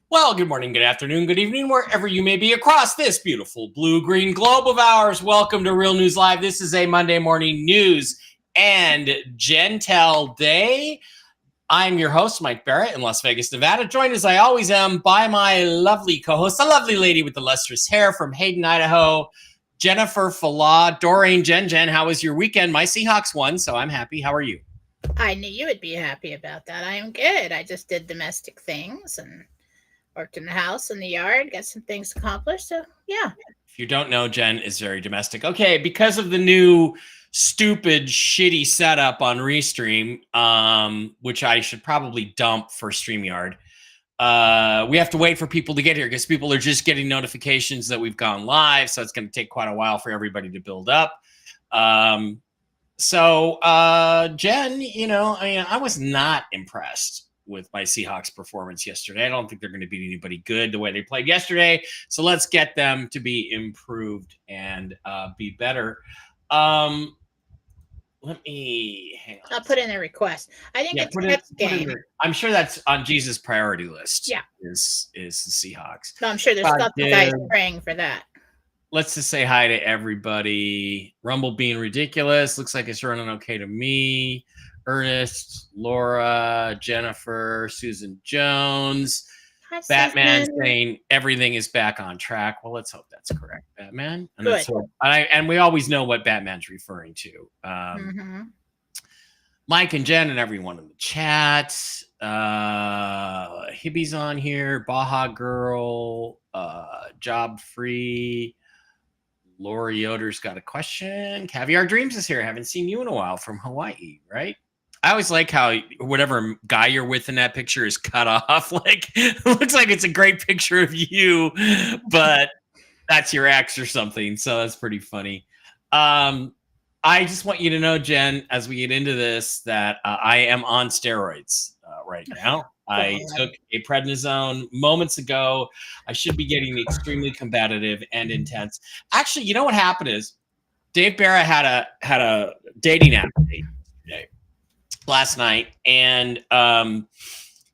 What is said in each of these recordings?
Well, good morning, good afternoon, good evening, wherever you may be across this beautiful blue-green globe of ours. Welcome to Real News Live. This is a Monday morning news and Jentel day. I'm your host, Mike Barrett in Las Vegas, Nevada, joined as I always am by my lovely co-host, a lovely lady with the lustrous hair from Hayden, Idaho, Jennifer Falah. Doreen, Jen, how was your weekend? My Seahawks won, so I'm happy. How are you? I knew you would be happy about that. I am good. I just did domestic things and worked in the house and the yard, got some things accomplished. So, yeah. If you don't know, Jen is very domestic. Okay, because of the new stupid, shitty setup on Restream, which I should probably dump for StreamYard, we have to wait for people to get here because people are just getting notifications that we've gone live. So it's going to take quite a while for everybody to build up. Jen, I was not impressed with my Seahawks performance yesterday. I don't think they're going to beat anybody good the way they played yesterday. So let's get them to be improved and be better. Let me hang on. I'll put in a request. I think it's next game. I'm sure that's on Jesus' priority list. Yeah. Is the Seahawks. No, I'm sure there's lots of guys praying for that. Let's just say hi to everybody. Rumble being ridiculous. Looks like it's running okay to me. Ernest, Laura, Jennifer, Susan Jones, Hi, Batman Susan. saying everything is back on track. Well, let's hope that's correct, Batman. And, Good. and we always know what Batman's referring to. Mike and Jen and everyone in the chat. Hibby's on here. Baja Girl. Job Free. Lori Yoder's got a question. Caviar Dreams is here. Haven't seen you in a while from Hawaii, right? I always like how whatever guy you're with in that picture is cut off. Like, it looks like it's a great picture of you, but that's your ex or something. So that's pretty funny. I just want you to know, Jen, as we get into this, that I am on steroids right now. I took a prednisone moments ago. I should be getting extremely combative and intense. Actually, you know what happened is Dave Barra had a dating app date today, last night, and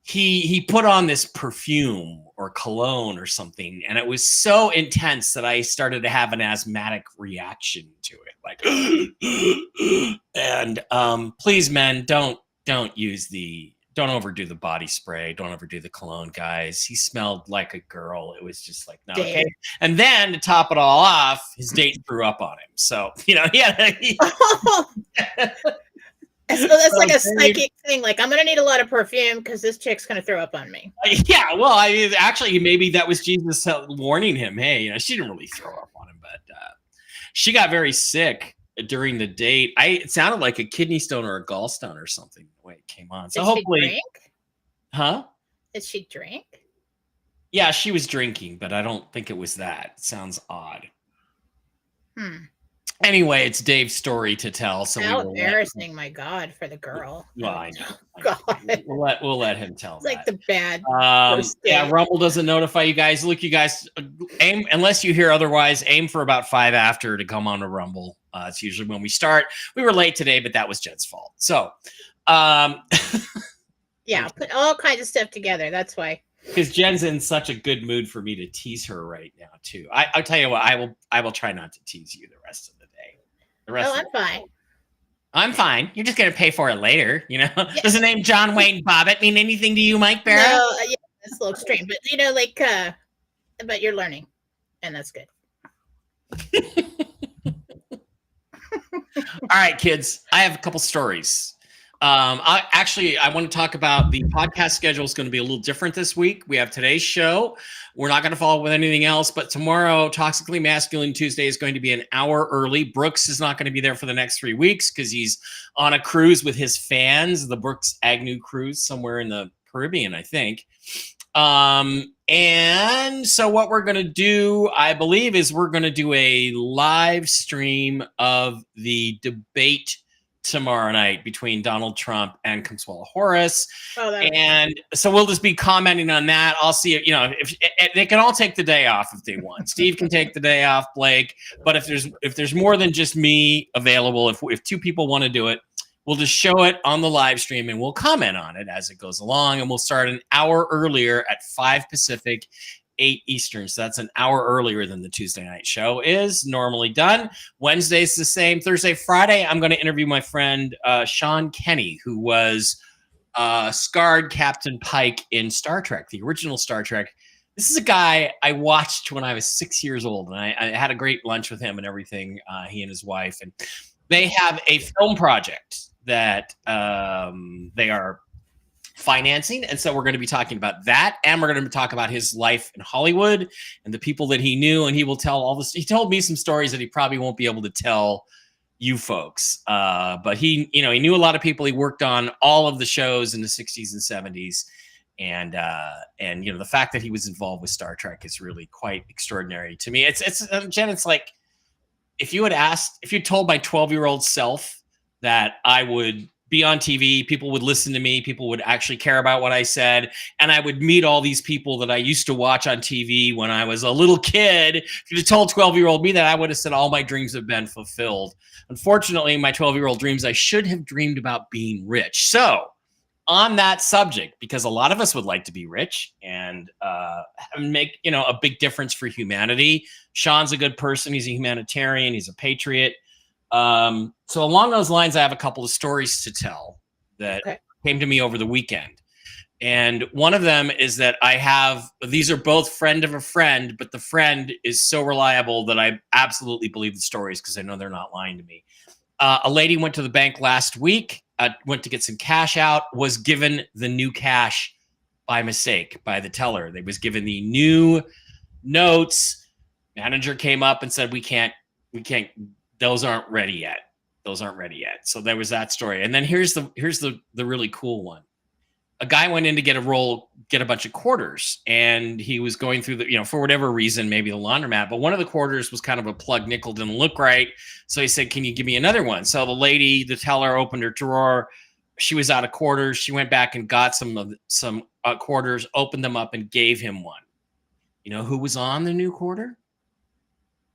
he put on this perfume or cologne or something, and it was so intense that I started to have an asthmatic reaction to it, like, and please, men, don't overdo the body spray. Don't overdo the cologne, guys. He smelled like a girl. It was just like, no, okay. And then to top it all off, his date threw up on him. So, That's like a psychic thing. Like, I'm going to need a lot of perfume because this chick's going to throw up on me. Yeah, well, actually, maybe that was Jesus warning him. Hey, she didn't really throw up on him, but she got very sick during the date. It sounded like a kidney stone or a gallstone or something the way it came on. So hopefully, she drink? Huh? Did she drink? Yeah, she was drinking, but I don't think it was that. It sounds odd. Anyway, it's Dave's story to tell. So how embarrassing, my God, for the girl. Well, I know. God. We'll let him tell. It's like the bad. Yeah, Rumble doesn't notify you guys. Look, you guys, aim unless you hear otherwise. Aim for about 5 after to come on to Rumble. It's usually when we start. We were late today, but that was Jen's fault. So, yeah, put all kinds of stuff together. That's why. Because Jen's in such a good mood for me to tease her right now too. I'll tell you what. I will try not to tease you the rest of the day. I'm fine. I'm fine. You're just gonna pay for it later, Yeah. Does the name John Wayne Bobbitt mean anything to you, Mike Barra? No, yeah, that's a little extreme, but but you're learning, and that's good. All right, kids. I have a couple stories. I want to talk about the podcast schedule is going to be a little different this week. We have today's show. We're not going to follow up with anything else, but tomorrow, Toxically Masculine Tuesday is going to be an hour early. Brooks is not going to be there for the next 3 weeks because he's on a cruise with his fans, the Brooks Agnew cruise somewhere in the Caribbean, I think. And so what we're going to do, I believe, is we're going to do a live stream of the debate tomorrow night between Donald Trump and Consuelo Horace. Oh, and so we'll just be commenting on that. I'll see if, if they can all take the day off if they want. Steve can take the day off, Blake. But if there's more than just me available, if two people want to do it, we'll just show it on the live stream and we'll comment on it as it goes along. And we'll start an hour earlier at 5 Pacific, 8 Eastern. So that's an hour earlier than the Tuesday night show is normally done. Wednesday's the same. Thursday, Friday, I'm going to interview my friend Sean Kenny, who was scarred Captain Pike in Star Trek, the original Star Trek. This is a guy I watched when I was 6 years old, and I had a great lunch with him and everything, he and his wife. And they have a film project that they are financing. And so we're going to be talking about that. And we're going to talk about his life in Hollywood and the people that he knew. And he will tell all this. He told me some stories that he probably won't be able to tell you folks. But he knew a lot of people. He worked on all of the shows in the 60s and 70s. And the fact that he was involved with Star Trek is really quite extraordinary to me. Jen, it's like, if you told my 12-year-old self that I would be on TV, people would listen to me, people would actually care about what I said, and I would meet all these people that I used to watch on TV when I was a little kid. If you'd have told 12-year-old me that, I would have said all my dreams have been fulfilled. Unfortunately, my 12-year-old dreams, I should have dreamed about being rich. So on that subject, because a lot of us would like to be rich and make a big difference for humanity. Sean's a good person. He's a humanitarian. He's a patriot. So along those lines, I have a couple of stories to tell that came to me over the weekend. And one of them is that these are both friend of a friend, but the friend is so reliable that I absolutely believe the stories because I know they're not lying to me. A lady went to the bank last week, went to get some cash out, was given the new cash by mistake by the teller. They was given the new notes. Manager came up and said, we can't, those aren't ready yet. So there was that story. And then here's the really cool one. A guy went in to get a bunch of quarters, and he was going through for whatever reason, maybe the laundromat, but one of the quarters was kind of a plug nickel, didn't look right. So he said, can you give me another one? So the teller opened her drawer. She was out of quarters. She went back and got some quarters, opened them up and gave him one. You know who was on the new quarter?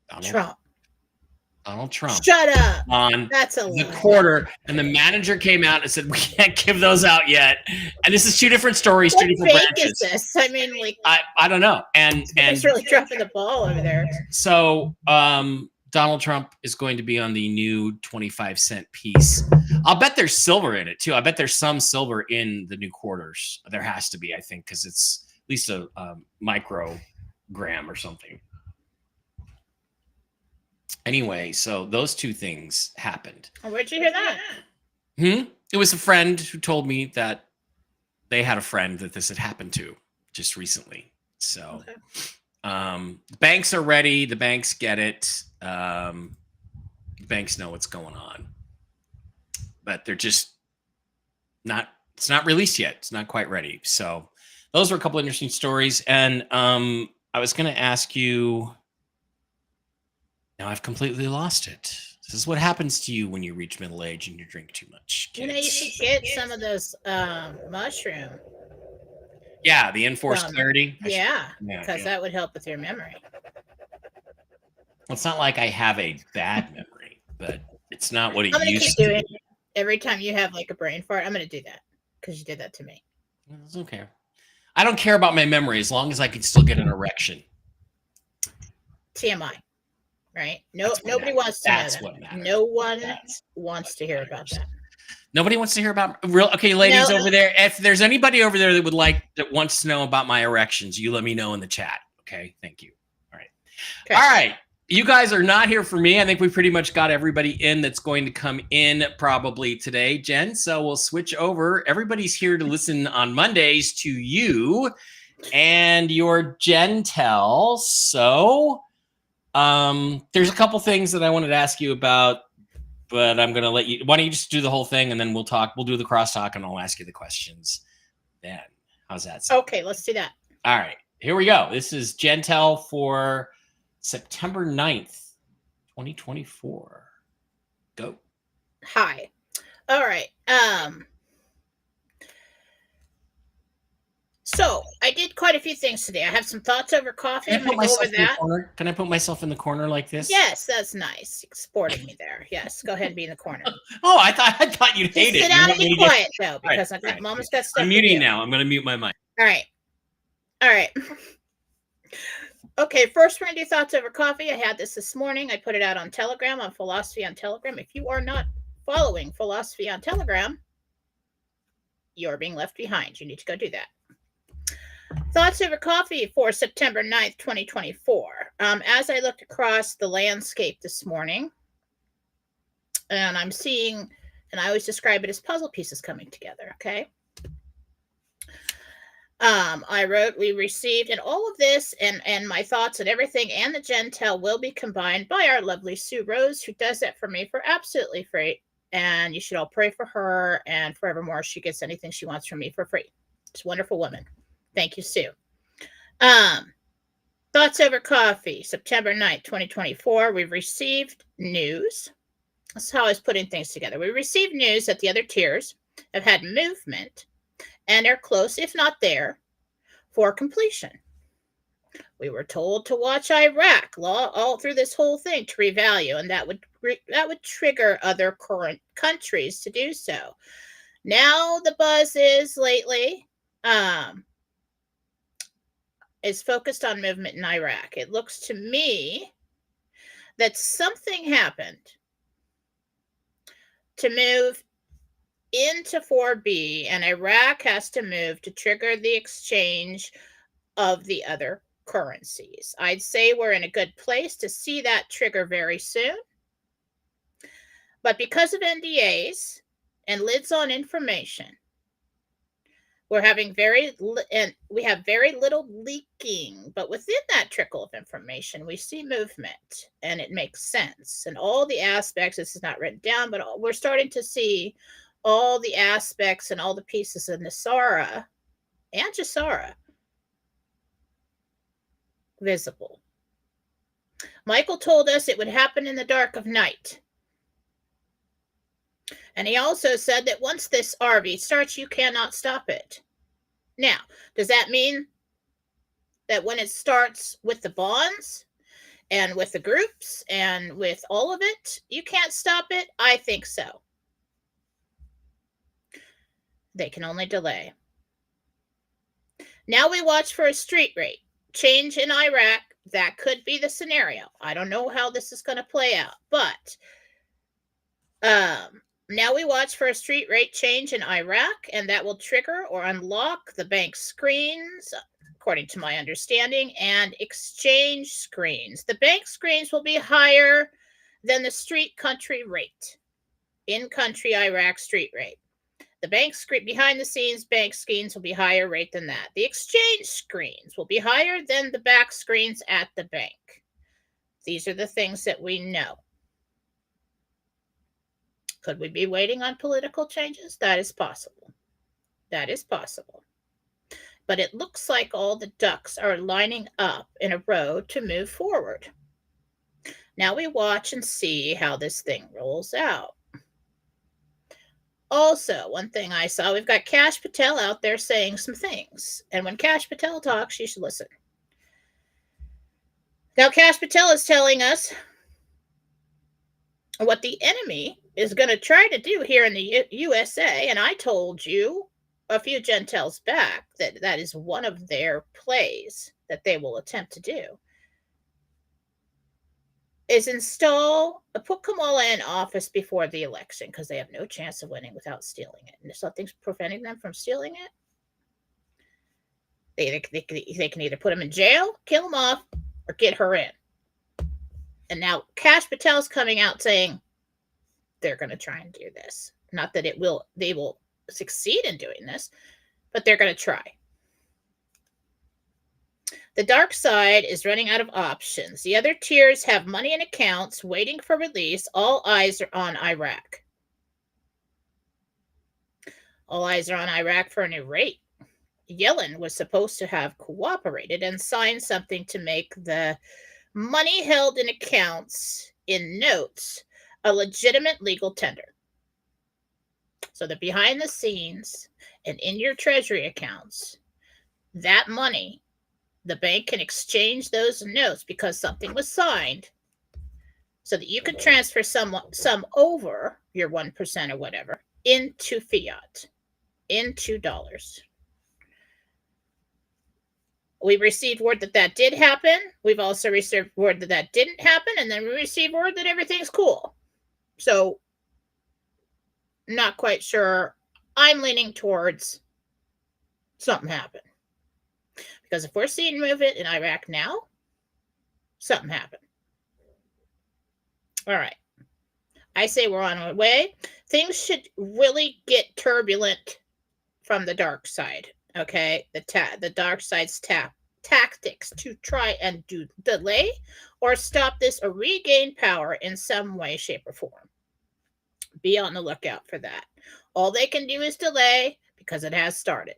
Donald Trump. Shut up. On That's a the quarter, and the manager came out and said, we can't give those out yet. And this is two different stories, two different branches. Is this? I mean, I don't know. And it's really dropping the ball over there. So Donald Trump is going to be on the new 25-cent piece. I'll bet there's silver in it too. I bet there's some silver in the new quarters. There has to be, I think, because it's at least a microgram or something. Anyway, so those two things happened. Where'd you hear that? It was a friend who told me that they had a friend that this had happened to just recently. So the banks are ready. The banks get it. The banks know what's going on. But they're just it's not released yet. It's not quite ready. So those were a couple of interesting stories. And I was going to ask you... Now I've completely lost it. This is what happens to you when you reach middle age and you drink too much. Kids. You should get some of those mushroom. Yeah, the enforced clarity. Yeah, because that would help with your memory. Well, it's not like I have a bad memory, but it's not what it used to be. I'm going to keep doing it. Every time you have like a brain fart, I'm going to do that because you did that to me. It's okay. I don't care about my memory as long as I can still get an erection. TMI. Right? Nobody wants to know that. What matters. No one wants to hear about that. Nobody wants to hear about okay, ladies over there. If there's anybody over there that wants to know about my erections, you let me know in the chat. Okay, thank you. All right, okay. All right. You guys are not here for me. I think we pretty much got everybody in that's going to come in probably today, Jen. So we'll switch over. Everybody's here to listen on Mondays to you and your Jentel. So. There's a couple things that I wanted to ask you about, but I'm going to let you, why don't you just do the whole thing and then we'll do the crosstalk and I'll ask you the questions then. How's that sound? Okay, let's do that. All right, here we go. This is Jentel for September 9th, 2024. Go. Hi. All right. So I did quite a few things today. I have some thoughts over coffee. Can I I'm going put to go over myself in the that. corner? Can I put myself in the corner like this? Yes, that's nice. Sporting me there. Yes, go ahead and be in the corner. Oh, I thought you'd Just hate sit it. down and be quiet, though, because Right. Mama's got stuff I'm to muting do. now. I'm going to mute my mic. All right. All right. Okay, first we're going to do thoughts over coffee. I had this morning. I put it out on Telegram, on Philosophy on Telegram. If you are not following Philosophy on Telegram, you're being left behind. You need to go do that. Thoughts over coffee for September 9th, 2024. As I looked across the landscape this morning, and I'm seeing, and I always describe it as puzzle pieces coming together, okay? I wrote, we received, and all of this and my thoughts and everything and the Jentel will be combined by our lovely Sue Rose, who does that for me for absolutely free. And you should all pray for her, and forevermore she gets anything she wants from me for free. She's a wonderful woman. Thank you, Sue. Thoughts over coffee, September 9th, 2024. We've received news. That's how I was putting things together. We received news that the other tiers have had movement and are close, if not there, for completion. We were told to watch Iraq all through this whole thing to revalue, and that would trigger other current countries to do so. Now the buzz is lately is focused on movement in Iraq. It looks to me that something happened to move into 4B, and Iraq has to move to trigger the exchange of the other currencies. I'd say we're in a good place to see that trigger very soon. But because of NDAs and lids on information, we have very little leaking, but within that trickle of information, we see movement, and it makes sense. And all the aspects, this is not written down, but we're starting to see all the aspects and all the pieces of Nasara and Jasara visible. Michael told us it would happen in the dark of night. And he also said that once this RV starts, you cannot stop it. Now, does that mean that when it starts with the bonds and with the groups and with all of it, you can't stop it? I think so. They can only delay. Now we watch for a street rate change in Iraq. That could be the scenario. I don't know how this is going to play out, but now we watch for a street rate change in Iraq, and that will trigger or unlock the bank screens, according to my understanding, and exchange screens. The bank screens will be higher than the street country rate, in-country Iraq street rate. The bank screen, behind the scenes bank screens will be higher rate than that. The exchange screens will be higher than the back screens at the bank. These are the things that we know. Could we be waiting on political changes? That is possible. That is possible. But it looks like all the ducks are lining up in a row to move forward. Now we watch and see how this thing rolls out. Also, one thing I saw, we've got Cash Patel out there saying some things. And when Cash Patel talks, you should listen. Now, Cash Patel is telling us what the enemy is going to try to do here in the USA. And I told you a few Gentels back that that is one of their plays that they will attempt to do. Is put Kamala in office before the election, because they have no chance of winning without stealing it. And if something's preventing them from stealing it, they can either put him in jail, kill him off, or get her in. And now Cash Patel's coming out saying they're going to try and do this. Not that they will succeed in doing this, but they're going to try. The dark side is running out of options. The other tiers have money in accounts waiting for release. All eyes are on Iraq. All eyes are on Iraq for a new rate. Yellen was supposed to have cooperated and signed something to make the money held in accounts in notes a legitimate legal tender. So that behind the scenes and in your treasury accounts, that money, the bank can exchange those notes because something was signed so that you could transfer some over your 1% or whatever into fiat, into dollars. We received word that that did happen. We've also received word that that didn't happen. And then we received word that everything's cool. So, not quite sure. I'm leaning towards something happened. Because if we're seeing movement in Iraq now, something happened. All right. I say we're on our way. Things should really get turbulent from the dark side. Okay, the dark side's tactics to try and delay or stop this or regain power in some way, shape, or form. Be on the lookout for that. All they can do is delay because it has started.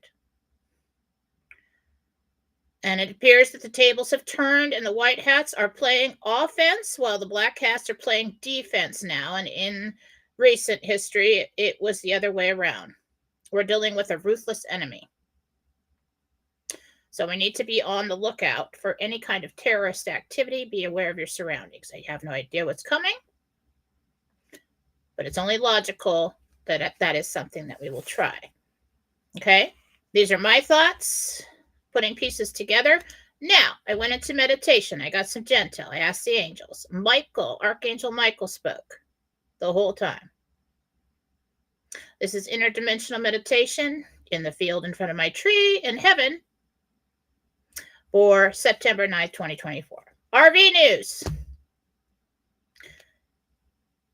And it appears that the tables have turned and the white hats are playing offense while the black hats are playing defense now. And in recent history, it was the other way around. We're dealing with a ruthless enemy. So we need to be on the lookout for any kind of terrorist activity. Be aware of your surroundings. I have no idea what's coming, but it's only logical that that is something that we will try. Okay? These are my thoughts, putting pieces together. Now, I went into meditation. I got some Jentel. I asked the angels. Archangel Michael spoke the whole time. This is interdimensional meditation in the field in front of my tree in heaven for September 9th, 2024. RV news.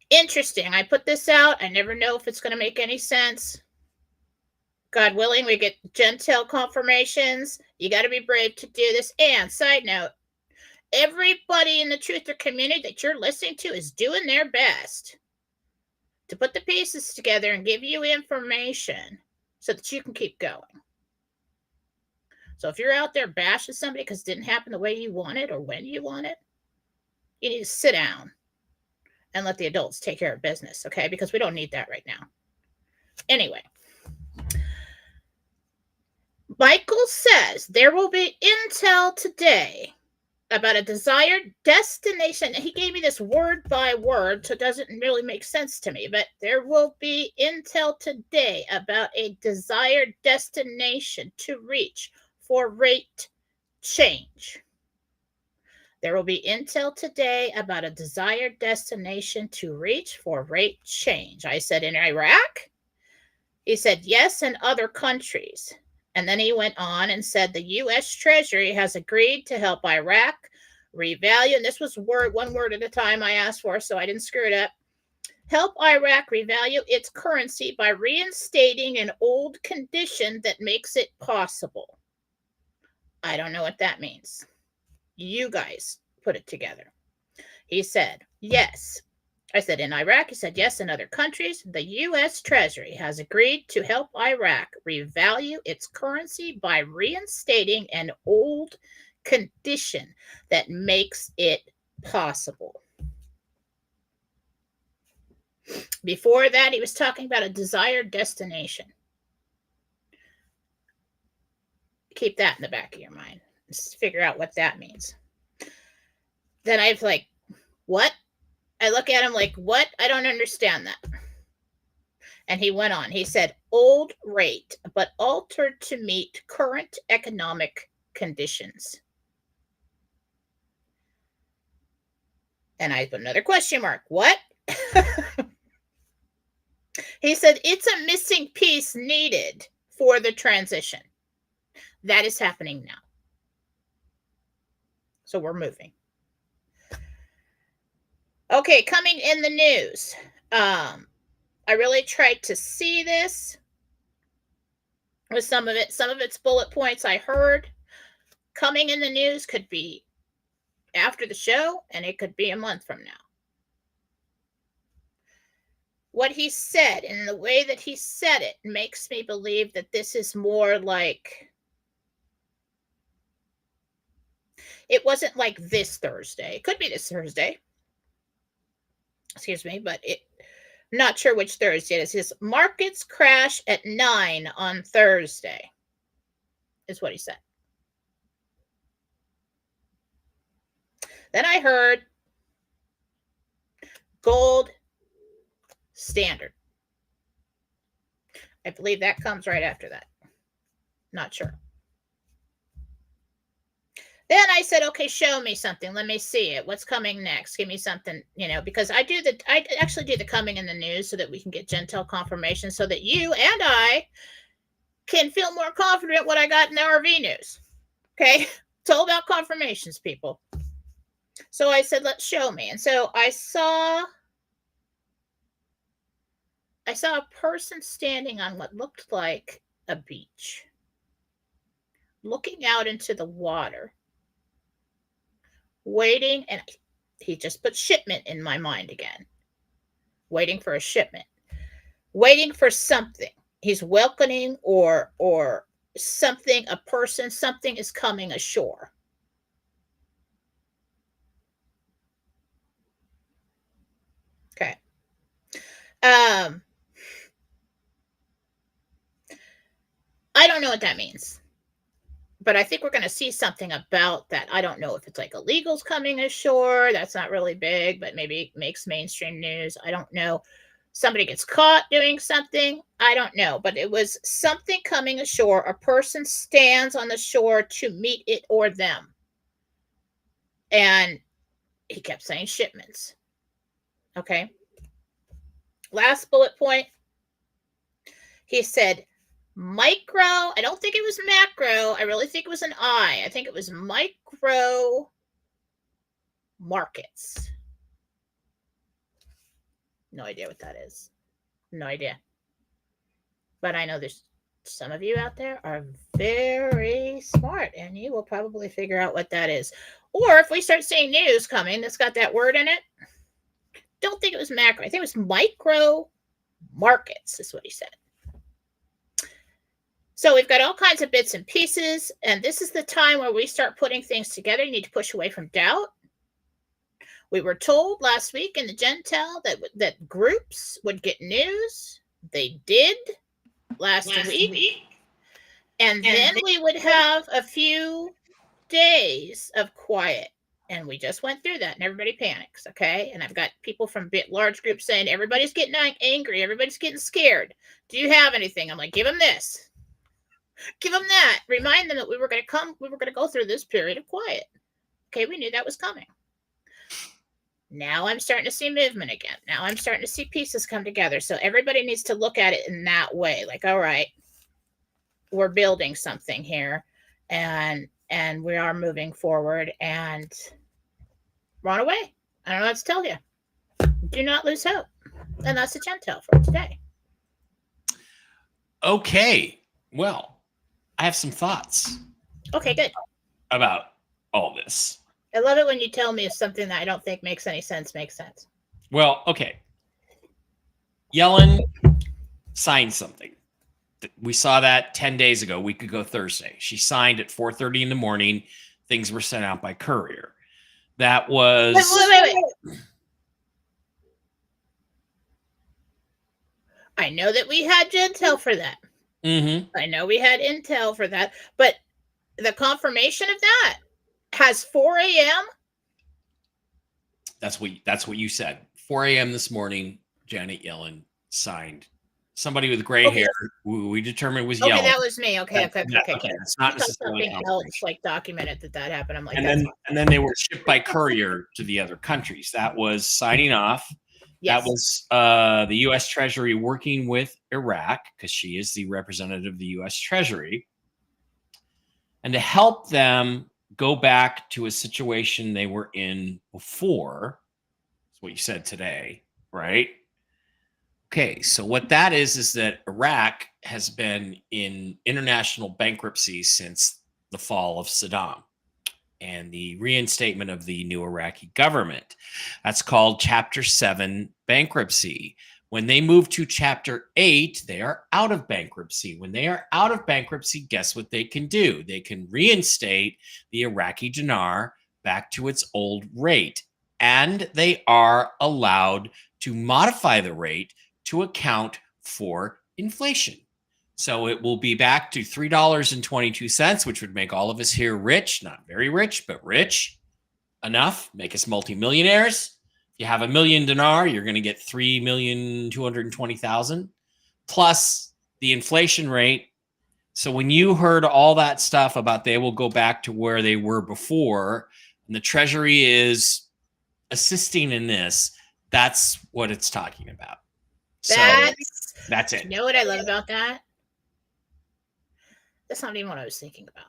Interesting. I put this out. I never know if it's going to make any sense. God willing, we get Jentel confirmations. You got to be brave to do this. And side note, everybody in the truther community that you're listening to is doing their best to put the pieces together and give you information so that you can keep going. So if you're out there bashing somebody because it didn't happen the way you wanted or when you want it, you need to sit down and let the adults take care of business, okay? Because we don't need that right now. Anyway, Michael says there will be intel today about a desired destination. He gave me this word by word, so it doesn't really make sense to me, but there will be intel today about a desired destination to reach for rate change. There will be intel today about a desired destination to reach for rate change. I said, in Iraq? He said, yes, and other countries. And then he went on and said the U.S. Treasury has agreed to help Iraq revalue, and this was one word at a time I asked for, so I didn't screw it up. Help Iraq revalue its currency by reinstating an old condition that makes it possible. I don't know what that means. You guys put it together. He said, yes. I said, in Iraq? He said, yes, in other countries. The U.S. Treasury has agreed to help Iraq revalue its currency by reinstating an old condition that makes it possible. Before that, he was talking about a desired destination. Keep that in the back of your mind. Just figure out what that means. Then I've like, what? I look at him like, what? I don't understand that. And he went on. He said, old rate, but altered to meet current economic conditions. And I put another question mark. What? He said, it's a missing piece needed for the transition. That is happening now. So we're moving. Okay, coming in the news. I really tried to see this with some of it. Some of its bullet points I heard. Coming in the news could be after the show, and it could be a month from now. What he said and the way that he said it makes me believe that this is more like It wasn't like this Thursday. It could be this Thursday. Excuse me, but not sure which Thursday it is. His markets crash at 9 on Thursday, is what he said. Then I heard gold standard. I believe that comes right after that. Not sure. Then I said, okay, show me something. Let me see it. What's coming next? Give me something, because I actually do the coming in the news so that we can get Jentel confirmation so that you and I can feel more confident what I got in the RV news. Okay. It's all about confirmations, people. So I said, let's show me. And so I saw a person standing on what looked like a beach, looking out into the water, waiting, and he just put shipment in my mind again. Waiting for a shipment, waiting for something. He's welcoming or something, a person, something is coming ashore. Okay. I don't know what that means, but I think we're going to see something about that. I don't know if it's like illegals coming ashore. That's not really big, but maybe it makes mainstream news. I don't know. Somebody gets caught doing something. I don't know, but it was something coming ashore. A person stands on the shore to meet it or them. And he kept saying shipments. Okay. Last bullet point. He said micro. I don't think it was macro. I really think it was an I. I think it was micro markets. No idea what that is. No idea. But I know there's some of you out there are very smart and you will probably figure out what that is. Or if we start seeing news coming that's got that word in it, don't think it was macro. I think it was micro markets is what he said. So we've got all kinds of bits and pieces, and this is the time where we start putting things together. You need to push away from doubt. We were told last week in the Jentel that groups would get news. They did last week. And then we would have a few days of quiet. And we just went through that, and everybody panics, okay? And I've got people from large groups saying, everybody's getting angry. Everybody's getting scared. Do you have anything? I'm like, give them this. Give them that. Remind them that we were going to go through this period of quiet. Okay, we knew that was coming. Now I'm starting to see movement again. Now I'm starting to see pieces come together. So everybody needs to look at it in that way. Like, all right, we're building something here, and we are moving forward, and we're on our way. I don't know what to tell you. Do not lose hope. And that's the Jentel for today. Okay. Well, I have some thoughts. Okay, good. About all this. I love it when you tell me if something that I don't think makes any sense makes sense. Well, okay. Yellen signed something. We saw that 10 days ago, a week ago Thursday. She signed at 4:30 in the morning. Things were sent out by courier. That was... Wait. I know that we had Jentel for that. Mm-hmm. I know we had intel for that. But the confirmation of that has 4 a.m.? That's what you said. 4 a.m. this morning, Janet Yellen signed. Somebody with gray hair, we determined was Yellen. Okay, that was me. Okay. It's not necessarily something else like documented that happened. I'm like, and then they were shipped by courier to the other countries. That was signing off. Yes. That was the U.S. Treasury working with Iraq, because she is the representative of the U.S. Treasury, and to help them go back to a situation they were in before. That's what you said today, right? Okay, so what that is that Iraq has been in international bankruptcy since the fall of Saddam and the reinstatement of the new Iraqi government. That's called Chapter 7 bankruptcy. When they move to Chapter 8, they are out of bankruptcy. When they are out of bankruptcy, guess what they can do? They can reinstate the Iraqi dinar back to its old rate. And they are allowed to modify the rate to account for inflation. So it will be back to $3.22, which would make all of us here rich, not very rich, but rich enough, make us multimillionaires. If you have $1 million dinar, you're going to get 3,220,000 plus the inflation rate. So when you heard all that stuff about they will go back to where they were before, and the Treasury is assisting in this, that's what it's talking about. That's it. You know what I love about that? That's not even what I was thinking about.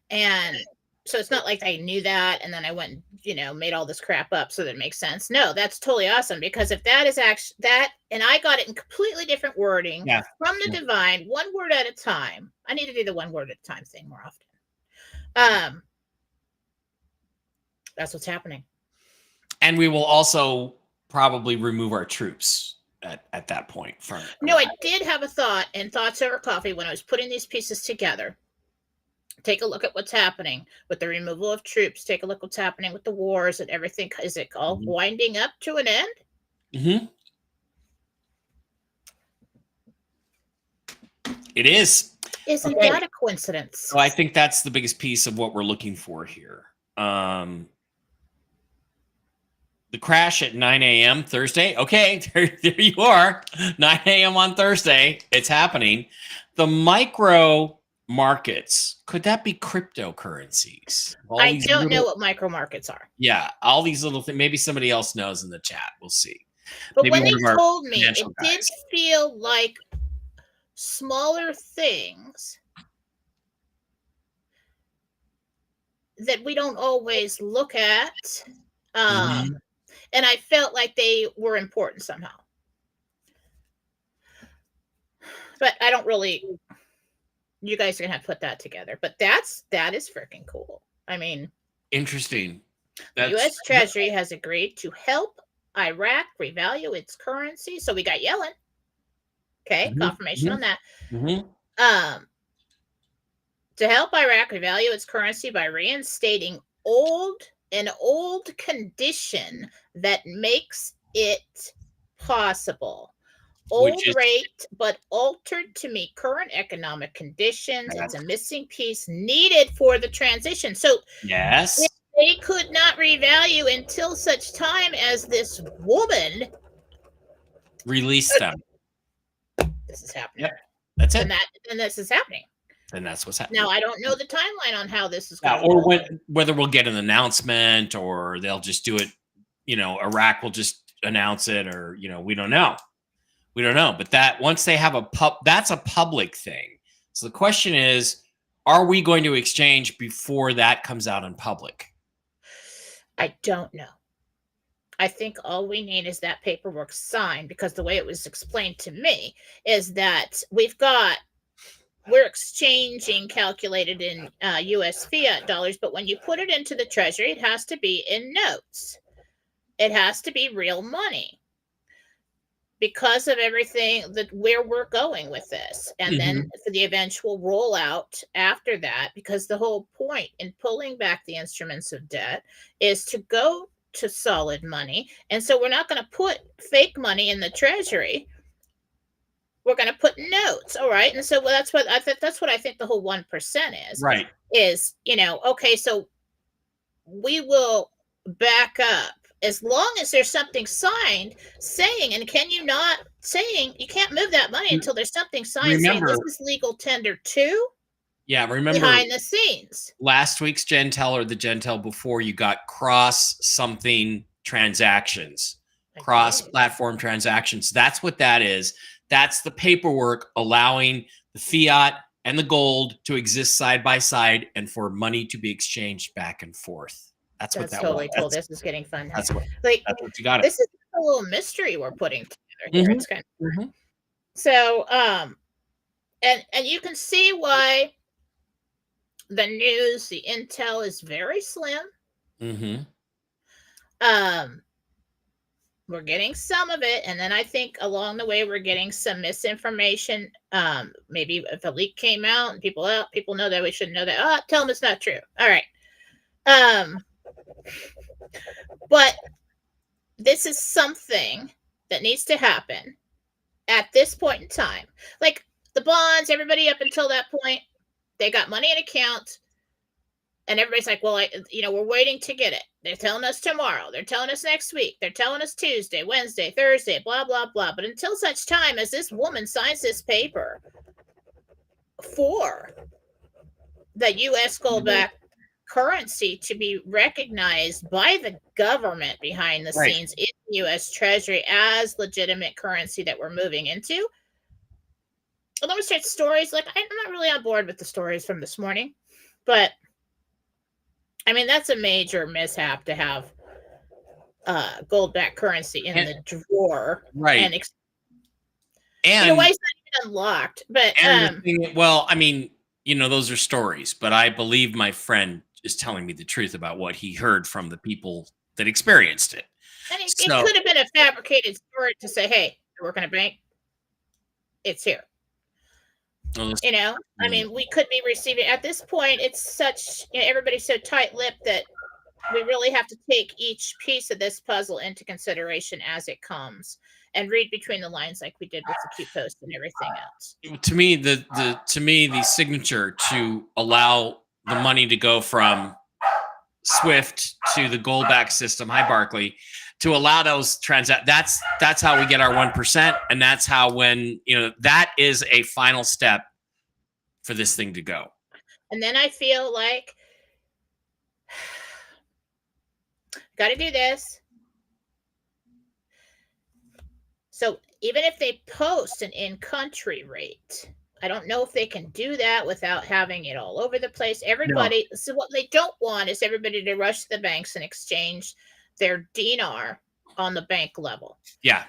And so it's not like I knew that and then I went, made all this crap up so that it makes sense. No, that's totally awesome, because if that is actually that, and I got it in completely different wording from the divine, one word at a time. I need to do the one word at a time thing more often. That's what's happening. And we will also probably remove our troops at that point from. No, I did have a thought in Thoughts Over Coffee when I was putting these pieces together. Take a look at what's happening with the removal of troops. Take a look what's happening with the wars and everything. Is it all winding up to an end? Mm-hmm. It is. Isn't that a coincidence? So I think that's the biggest piece of what we're looking for here. The crash at 9 a.m. Thursday. Okay, there you are. 9 a.m. on Thursday. It's happening. The micro markets, could that be cryptocurrencies? I don't know what micro markets are. Yeah, all these little things. Maybe somebody else knows in the chat. We'll see. But maybe when they told me, it did feel like smaller things that we don't always look at. And I felt like they were important somehow. But I don't really, you guys are going to have to put that together. But that is freaking cool. I mean. Interesting. The U.S. Treasury has agreed to help Iraq revalue its currency. So we got Yellen. Okay, confirmation on that. To help Iraq revalue its currency by reinstating an old condition that makes it possible. Old rate, but altered to meet current economic conditions. It's a missing piece needed for the transition. So yes, they could not revalue until such time as this woman released them. This is happening. Yep, that's it. And this is happening. And that's what's happening. Now, I don't know the timeline on how this is going or whether we'll get an announcement or they'll just do it. Iraq will just announce it, or, we don't know. We don't know. But that once they have that's a public thing. So the question is, are we going to exchange before that comes out in public? I don't know. I think all we need is that paperwork signed, because the way it was explained to me is that we're exchanging calculated in U.S. fiat dollars, but when you put it into the Treasury, it has to be in notes. It has to be real money because of everything where we're going with this. And then for the eventual rollout after that, because the whole point in pulling back the instruments of debt is to go to solid money. And so we're not going to put fake money in the Treasury. We're going to put notes. All right. And so that's what I think the whole 1% is. Right. Is, okay, so we will back up as long as there's something signed saying, and you can't move that money until there's something signed saying this is legal tender too. Yeah. Remember behind the scenes. Last week's Jentel or the Jentel before, you got cross something transactions, cross-platform transactions. That's what that is. That's the paperwork allowing the fiat and the gold to exist side by side and for money to be exchanged back and forth. That's what that totally cool. This is getting fun. That's what you got. This is a little mystery we're putting together here. It's kind of so and you can see why the news, the intel is very slim. We're getting some of it, and then I think along the way we're getting some misinformation. Maybe if a leak came out and people know that we shouldn't know that. Tell them it's not true. All right. But this is something that needs to happen at this point in time. Like the bonds, everybody up until that point, they got money in account. And everybody's like, well, we're waiting to get it. They're telling us tomorrow. They're telling us next week. They're telling us Tuesday, Wednesday, Thursday, blah, blah, blah. But until such time as this woman signs this paper for the U.S. gold-backed currency to be recognized by the government behind the scenes in the U.S. Treasury as legitimate currency that we're moving into. And then we start stories. Like, I'm not really on board with the stories from this morning, but I mean, that's a major mishap to have gold-backed currency in the drawer. Right. And why is that even unlocked? But well, I mean, those are stories, but I believe my friend is telling me the truth about what he heard from the people that experienced it. And it could have been a fabricated story to say, hey, you work in a bank, it's here. I mean, we could be receiving at this point. It's such, everybody's so tight-lipped that we really have to take each piece of this puzzle into consideration as it comes and read between the lines like we did with the Q post and everything else. To me, the signature to allow the money to go from Swift to the gold-backed system, hi Barkley, to allow those that's how we get our 1%, and that's how that is a final step for this thing to go. And then I feel like got to do this. So even if they post an in-country rate, I don't know if they can do that without having it all over the place. Everybody, no. So what they don't want is everybody to rush to the banks and exchange their dinar on the bank level. Yeah.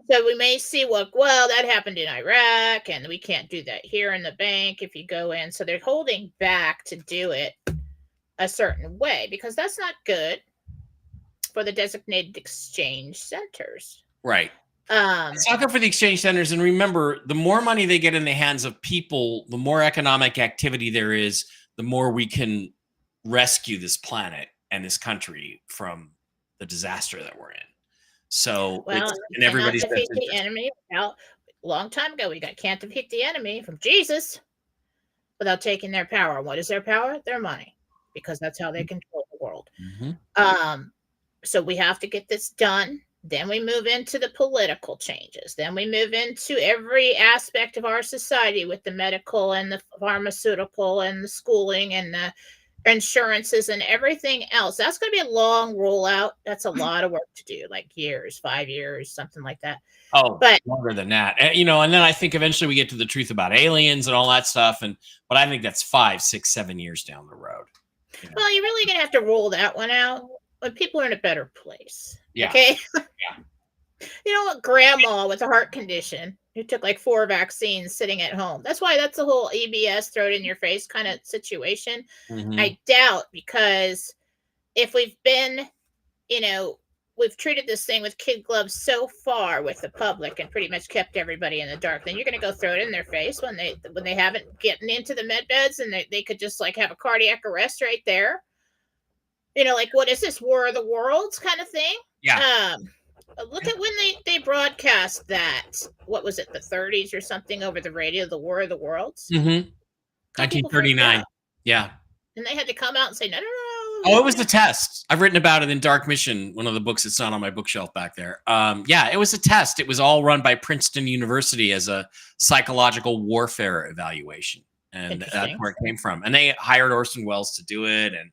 So we may see that happened in Iraq, and we can't do that here in the bank if you go in. So they're holding back to do it a certain way because that's not good for the designated exchange centers. Right. It's not good for the exchange centers. And remember, the more money they get in the hands of people, the more economic activity there is, the more we can rescue this planet and this country from the disaster that we're in. So, and everybody's defeat the enemy. A long time ago, we can't defeat the enemy from Jesus without taking their power. What is their power? Their money, because that's how they control the world. Mm-hmm. So we have to get this done. Then we move into the political changes. Then we move into every aspect of our society with the medical and the pharmaceutical and the schooling and the insurances and everything else. That's going to be a long rollout. That's a lot of work to do, like 5 years, something like that. Oh, but longer than that, and then I think eventually we get to the truth about aliens and all that stuff. But I think that's 5, 6, 7 years down the road. Well, you're really going to have to roll that one out when people are in a better place. Yeah. Okay. Yeah. You know what? Grandma with a heart condition who took like 4 vaccines sitting at home. That's why that's the whole EBS throw it in your face kind of situation. Mm-hmm. I doubt, because if we've been, we've treated this thing with kid gloves so far with the public and pretty much kept everybody in the dark, then you're going to go throw it in their face when they haven't gotten into the med beds and they could just like have a cardiac arrest right there. Like, what is this, War of the Worlds kind of thing? Yeah. Look at when they broadcast that. What was it, the 30s or something over the radio, the War of the Worlds? Mm-hmm. 1939. Yeah. And they had to come out and say, no. Oh, it was a test. I've written about it in Dark Mission, one of the books that's not on my bookshelf back there. Yeah, it was a test. It was all run by Princeton University as a psychological warfare evaluation. And that's where it came from. And they hired Orson Welles to do it. And,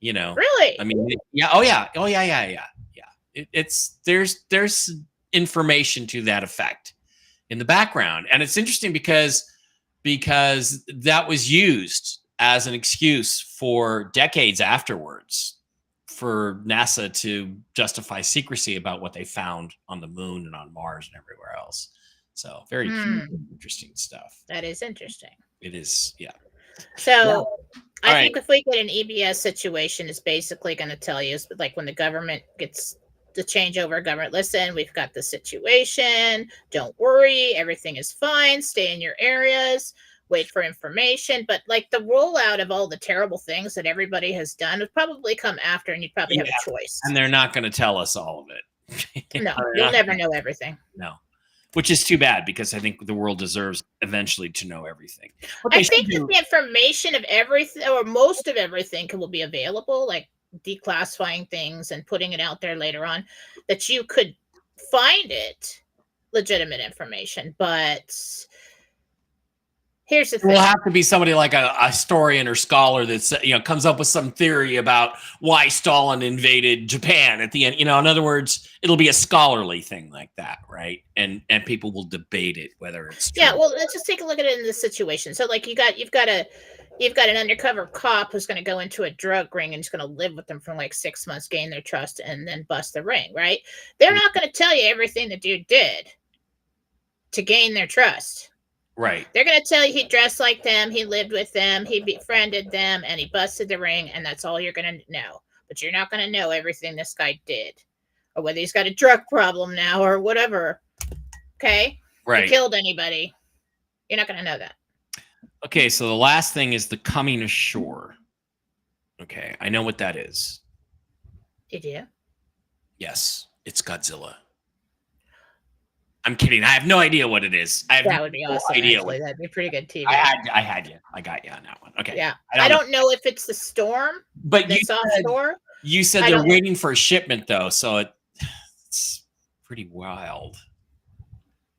Really? I mean, yeah. Oh, yeah. There's information to that effect in the background. And it's interesting because that was used as an excuse for decades afterwards for NASA to justify secrecy about what they found on the moon and on Mars and everywhere else. So very interesting stuff. That is interesting. It is. Yeah. So I think if we get an EBS situation, it's basically going to tell you, like when the government gets the changeover government, listen, we've got the situation. Don't worry. Everything is fine. Stay in your areas. wait for information. But like the rollout of all the terrible things that everybody has done would probably come after, and you'd probably have a choice. And they're not going to tell us all of it. No, you'll never know everything. No. Which is too bad, because I think the world deserves eventually to know everything. I think that the information of everything, or most of everything, will be available, like declassifying things and putting it out there later on, that you could find it legitimate information. But here's the thing. Will have to be somebody like a historian or scholar that's, comes up with some theory about why Stalin invaded Japan at the end. In other words, it'll be a scholarly thing like that, right? And people will debate it, whether it's true. Yeah. Well, let's just take a look at it in this situation. So, like, you've got an undercover cop who's going to go into a drug ring and he's going to live with them for like 6 months, gain their trust, and then bust the ring, right? They're not going to tell you everything the dude did to gain their trust. Right. They're going to tell you he dressed like them, he lived with them, he befriended them, and he busted the ring, and that's all you're going to know. But you're not going to know everything this guy did, or whether he's got a drug problem now, or whatever. Okay? Right. He killed anybody. You're not going to know that. Okay, so the last thing is the coming ashore. Okay, I know what that is. You do? Yes, it's Godzilla. I'm kidding. I have no idea what it is. That would be awesome. Idea actually. That'd be pretty good TV. I had you. I got you on that one. Okay. Yeah. I don't know if it's the storm. But you said they're waiting for a shipment, though, so it's pretty wild.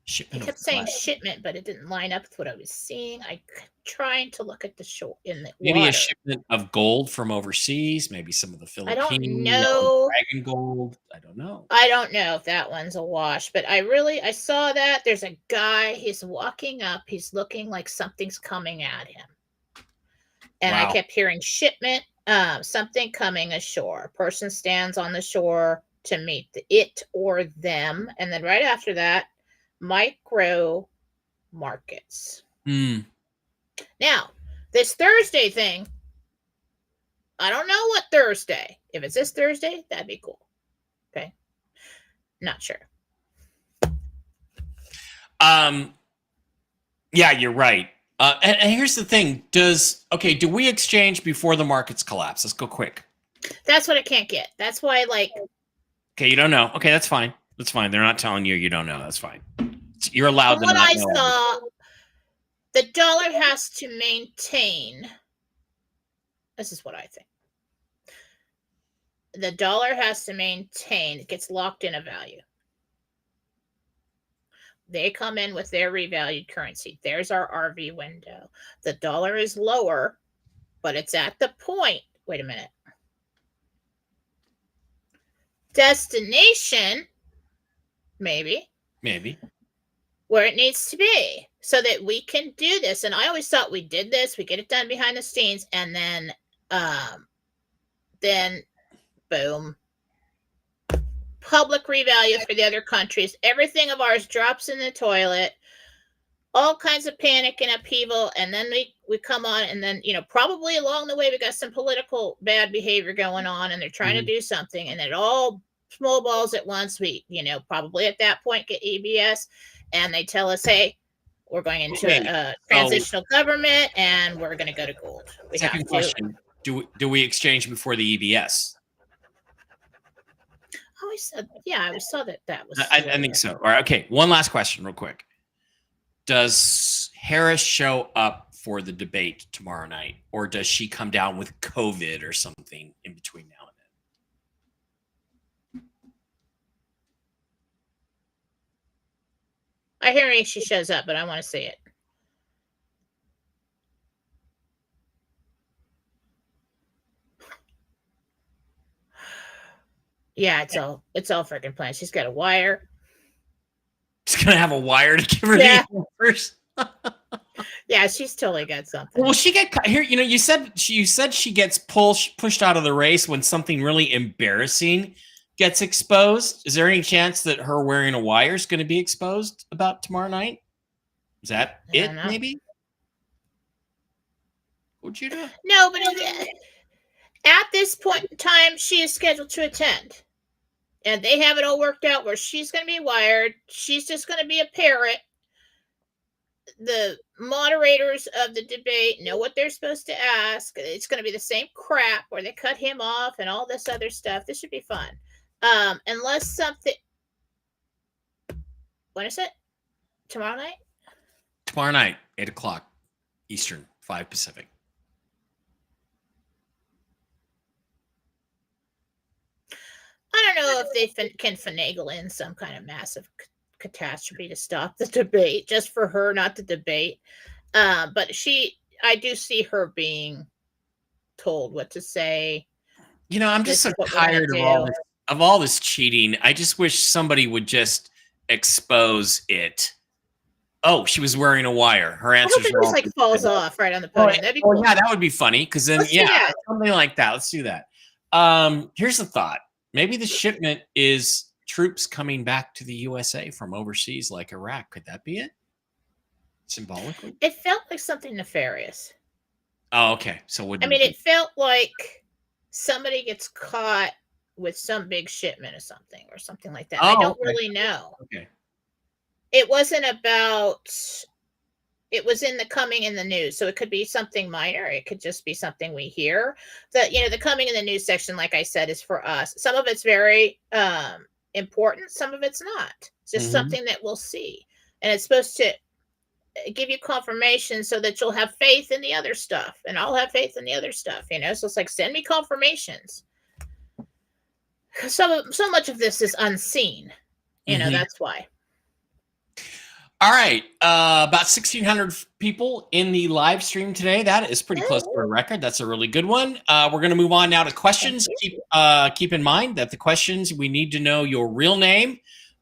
Shipment. I kept saying shipment, but it didn't line up with what I was seeing. I trying to look at the shore in the maybe water. A shipment of gold from overseas, maybe some of the Philippines. I don't know. Dragon gold. I don't know. I don't know if that one's a wash, but I saw that there's a guy. He's walking up. He's looking like something's coming at him, and I kept hearing shipment. Something coming ashore. A person stands on the shore to meet it or them, and then right after that, micro markets. Now, this Thursday thing, I don't know what Thursday. If it's this Thursday, that'd be cool. Okay. Not sure. Yeah, you're right. And here's the thing. Do we exchange before the markets collapse? Let's go quick. That's what I can't get. That's why, okay, you don't know. Okay, that's fine. That's fine. They're not telling you don't know. That's fine. You're allowed to not know. What I saw, the dollar has to maintain. This is what I think. The dollar has to maintain. It gets locked in a value. They come in with their revalued currency. There's our RV window. The dollar is lower, but it's at the point. Wait a minute. Destination, maybe. Where it needs to be so that we can do this. And I always thought we did this. We get it done behind the scenes. And then boom. Public revalue for the other countries. Everything of ours drops in the toilet. All kinds of panic and upheaval. And then we come on, and then, probably along the way, we got some political bad behavior going on, and they're trying to do something, and it all snowballs at once. We, probably at that point get EBS, and they tell us, hey, we're going into a transitional government, and we're going to go to gold. Second question. Do we exchange before the EBS? I always saw that was. I think so. All right. Okay. One last question, real quick. Does Harris show up for the debate tomorrow night, or does she come down with COVID or something in between now and then? I hear she shows up, but I want to see it. Yeah, it's all freaking planned. She's got a wire. She's gonna have a wire to give her the answers. Yeah, she's totally got something. Well, she get here. You said she gets pushed out of the race when something really embarrassing gets exposed. Is there any chance that her wearing a wire is going to be exposed about tomorrow night? Is that it? Maybe. Would you do? No, but at this point in time, she is scheduled to attend. And they have it all worked out where she's going to be wired. She's just going to be a parrot. the moderators of the debate know what they're supposed to ask. It's going to be the same crap where they cut him off and all this other stuff. This should be fun. Unless something. When is it? Tomorrow night? Tomorrow night, 8 o'clock Eastern, 5 Pacific. I don't know if they can finagle in some kind of massive catastrophe to stop the debate, just for her not to debate. But I do see her being told what to say. You know, I'm just so tired of all this cheating. I just wish somebody would just expose it. Oh, she was wearing a wire. Her answers I hope it just falls off right on the podium. That'd be cool. Yeah, that would be funny because then something like that. Let's do that. Here's the thought. Maybe the shipment is troops coming back to the USA from overseas, like Iraq. Could that be it? Symbolically? It felt like something nefarious. Oh, okay. So it felt like somebody gets caught with some big shipment or something like that. I don't really know. Okay. It wasn't about. It was in the coming in the news, so it could be something minor. It could just be something we hear. The coming in the news section, like I said, is for us. Some of it's very important. Some of it's not. It's just something that we'll see, and it's supposed to give you confirmation so that you'll have faith in the other stuff, and I'll have faith in the other stuff. So it's like, send me confirmations. So much of this is unseen. That's why. All right. About 1,600 people in the live stream today. That is pretty close to a record. That's a really good one. We're going to move on now to questions. Keep in mind that the questions, we need to know your real name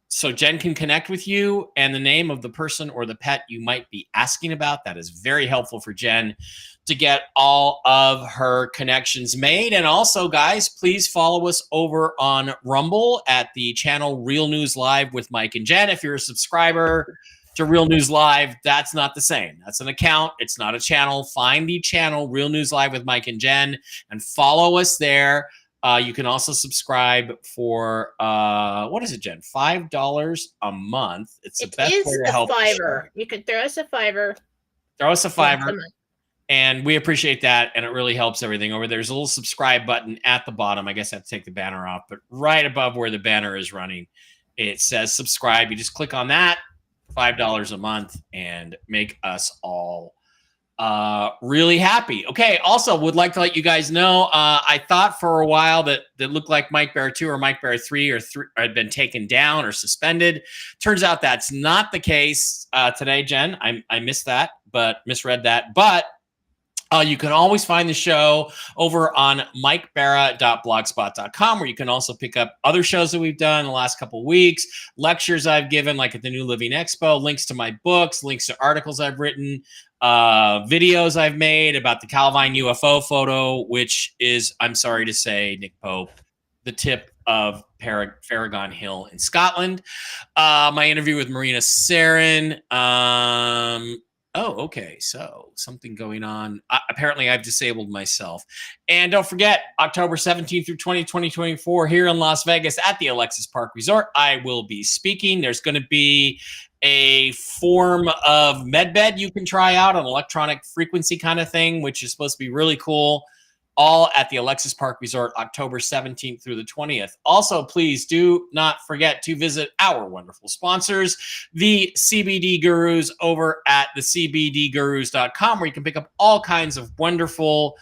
so Jen can connect with you, and the name of the person or the pet you might be asking about. That is very helpful for Jen to get all of her connections made. And also, guys, please follow us over on Rumble at the channel Real News Live with Mike and Jen. If you're a subscriber to Real News Live, that's not the same. That's an account. It's not a channel. Find the channel Real News Live with Mike and Jen and follow us there. You can also subscribe for what is it, Jen? $5 a month. It's the best way to help. $5. You can throw us a $5. Throw us a $5, and we appreciate that. And it really helps everything over there. There's a little subscribe button at the bottom. I guess I have to take the banner off, but right above where the banner is running, it says subscribe. You just click on that. $5 a month and make us all really happy. Okay. Also, would like to let you guys know, I thought for a while that looked like Mike Bear 2 or Mike Bear 3 had been taken down or suspended. Turns out that's not the case today, Jen. I misread that. But you can always find the show over on mikebara.blogspot.com, where you can also pick up other shows that we've done in the last couple of weeks, lectures I've given, like at the New Living Expo, links to my books, links to articles I've written, videos I've made about the Calvine UFO photo, which is, I'm sorry to say, Nick Pope, the tip of Farragon Hill in Scotland. My interview with Marina Sarin. Okay. So something going on. Apparently, I've disabled myself. And don't forget, October 17th through 2024 here in Las Vegas at the Alexis Park Resort, I will be speaking. There's going to be a form of medbed you can try out, an electronic frequency kind of thing, which is supposed to be really cool. All at the Alexis Park Resort, October 17th through the 20th. Also, please do not forget to visit our wonderful sponsors, the CBD Gurus, over at thecbdgurus.com, where you can pick up all kinds of wonderful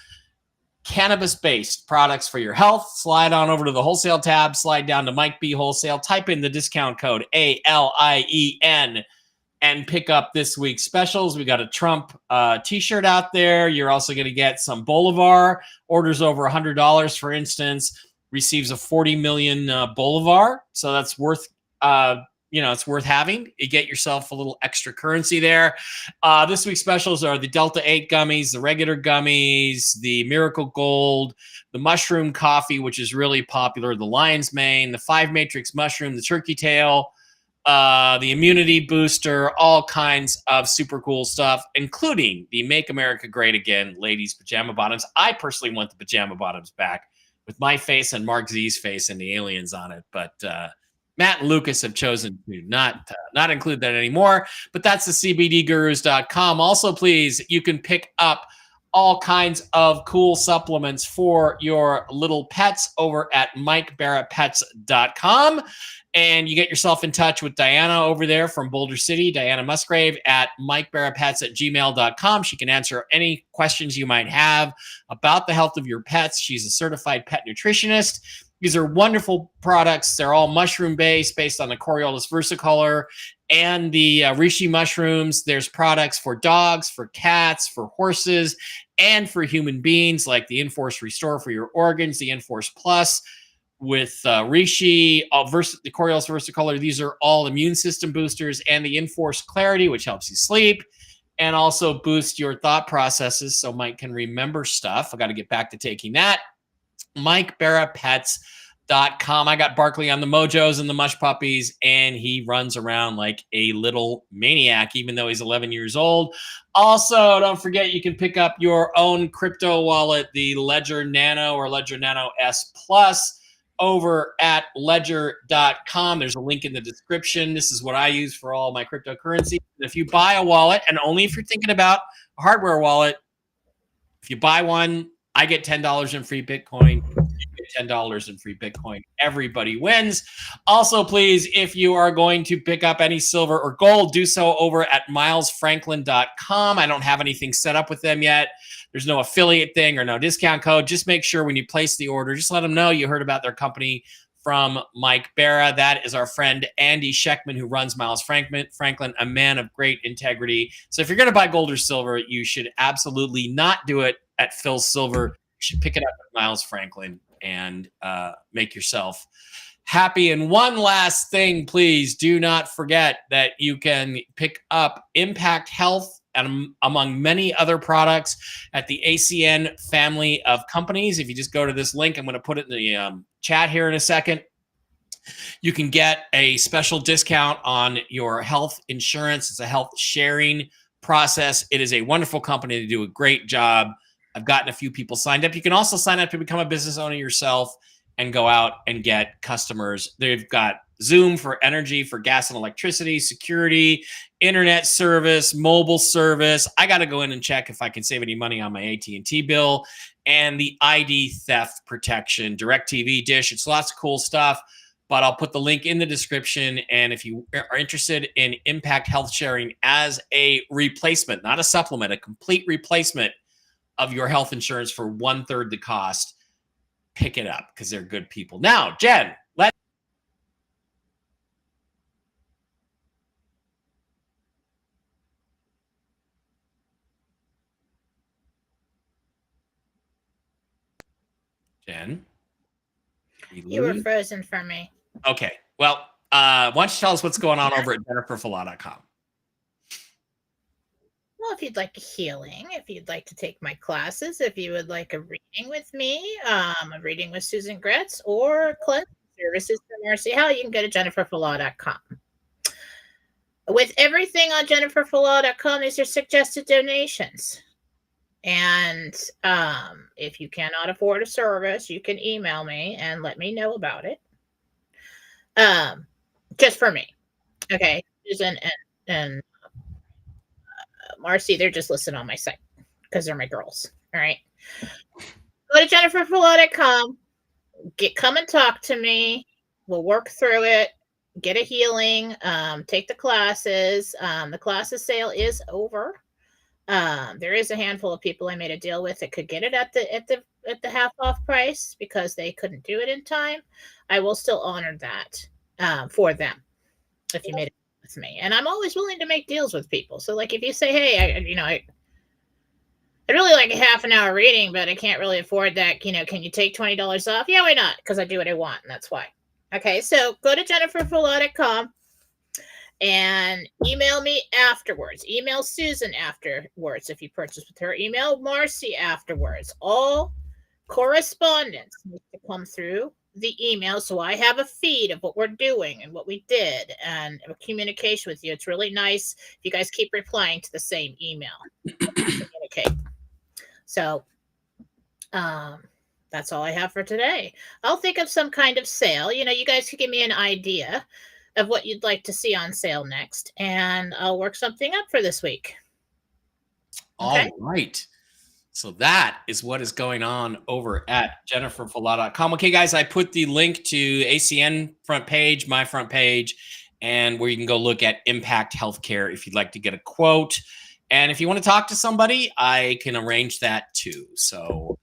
cannabis-based products for your health. Slide on over to the wholesale tab, slide down to Mike B Wholesale, type in the discount code ALIEN, and pick up this week's specials. We got a Trump t-shirt out there. You're also going to get some Bolivar. Orders over $100, for instance, receives a 40 million Bolivar. So that's worth, it's worth having. You get yourself a little extra currency there. This week's specials are the Delta 8 gummies, the regular gummies, the Miracle Gold, the mushroom coffee, which is really popular, the Lion's Mane, the 5 Matrix mushroom, the turkey tail, the immunity booster, all kinds of super cool stuff, including the Make America Great Again ladies pajama bottoms. I personally want the pajama bottoms back with my face and Mark Z's face and the aliens on it, but Matt and Lucas have chosen to not include that anymore, but that's the CBDgurus.com. Also, please, you can pick up all kinds of cool supplements for your little pets over at MikeBarrettPets.com. And you get yourself in touch with Diana over there from Boulder City, Diana Musgrave at MikeBarrettPets@gmail.com. She can answer any questions you might have about the health of your pets. She's a certified pet nutritionist. These are wonderful products. They're all mushroom based on the Coriolis versicolor and the reishi mushrooms. There's products for dogs, for cats, for horses, and for human beings, like the Enforce Restore for your organs, the Enforce Plus with reishi, the Coriolis versicolor. These are all immune system boosters, and the Enforce Clarity, which helps you sleep and also boost your thought processes so Mike can remember stuff. I got to get back to taking that. MikeBarrettPets.com. I got Barkley on the mojos and the mush puppies, and he runs around like a little maniac, even though he's 11 years old. Also, don't forget you can pick up your own crypto wallet, the Ledger Nano or Ledger Nano S Plus, over at ledger.com. There's a link in the description. This is what I use for all my cryptocurrency. If you buy a wallet, and only if you're thinking about a hardware wallet, if you buy one, I get $10 in free Bitcoin. You get $10 in free Bitcoin. Everybody wins. Also, please, if you are going to pick up any silver or gold, do so over at milesfranklin.com. I don't have anything set up with them yet. There's no affiliate thing or no discount code. Just make sure when you place the order, just let them know you heard about their company from Mike Barra. That is our friend Andy Scheckman, who runs Miles Franklin, a man of great integrity. So if you're going to buy gold or silver, you should absolutely not do it at Phil's Silver. You should pick it up at Miles Franklin and make yourself happy. And one last thing, please do not forget that you can pick up Impact Health and among many other products at the ACN family of companies. If you just go to this link, I'm going to put it in the chat here in a second. You can get a special discount on your health insurance. It's a health sharing process. It is a wonderful company. They do a great job. I've gotten a few people signed up. You can also sign up to become a business owner yourself and go out and get customers. They've got Zoom for energy, for gas and electricity, security, internet service, mobile service. I got to go in and check if I can save any money on my AT&T bill, and the ID theft protection, DirecTV, Dish. It's lots of cool stuff, but I'll put the link in the description. And if you are interested in Impact Health Sharing as a replacement, not a supplement, a complete replacement of your health insurance for 1/3 the cost, pick it up because they're good people. Now, Jen, Jen, You were frozen for me. Okay. Well, why don't you tell us what's going on over at jenniferfallah.com? Well, if you'd like a healing, if you'd like to take my classes, if you would like a reading with me, a reading with Susan Gretz, or cleansing services for Marcy Howell, you can go to jenniferfallah.com. With everything on jenniferfallah.com, these are suggested donations. And if you cannot afford a service, you can email me and let me know about it. Just for me. Okay. Susan and Marcy, they're just listed on my site because they're my girls. All right. Go to jenniferfallah.com. Come and talk to me. We'll work through it. Get a healing. Take the classes. The classes sale is over. There is a handful of people I made a deal with that could get it at the half off price because they couldn't do it in time. I will still honor that for them if you made it with me. And I'm always willing to make deals with people. So like if you say, hey, I'd really like a half an hour reading, but I can't really afford that. Can you take $20 off? Yeah, why not? Because I do what I want, and that's why. Okay, so go to jenniferfallah.com and email me afterwards. Email Susan afterwards if you purchase with her. Email Marcy afterwards. All correspondence needs to come through the email, so I have a feed of what we're doing and what we did and a communication with you. It's really nice if you guys keep replying to the same email. Communicate. So that's That's all I have for today. I'll think of some kind of sale. You guys could give me an idea of what you'd like to see on sale next, and I'll work something up for this week. Okay? All right. So that is what is going on over at jenniferfala.com. Okay, guys, I put the link to ACN front page, my front page, and where you can go look at Impact Healthcare if you'd like to get a quote. And if you want to talk to somebody, I can arrange that too. So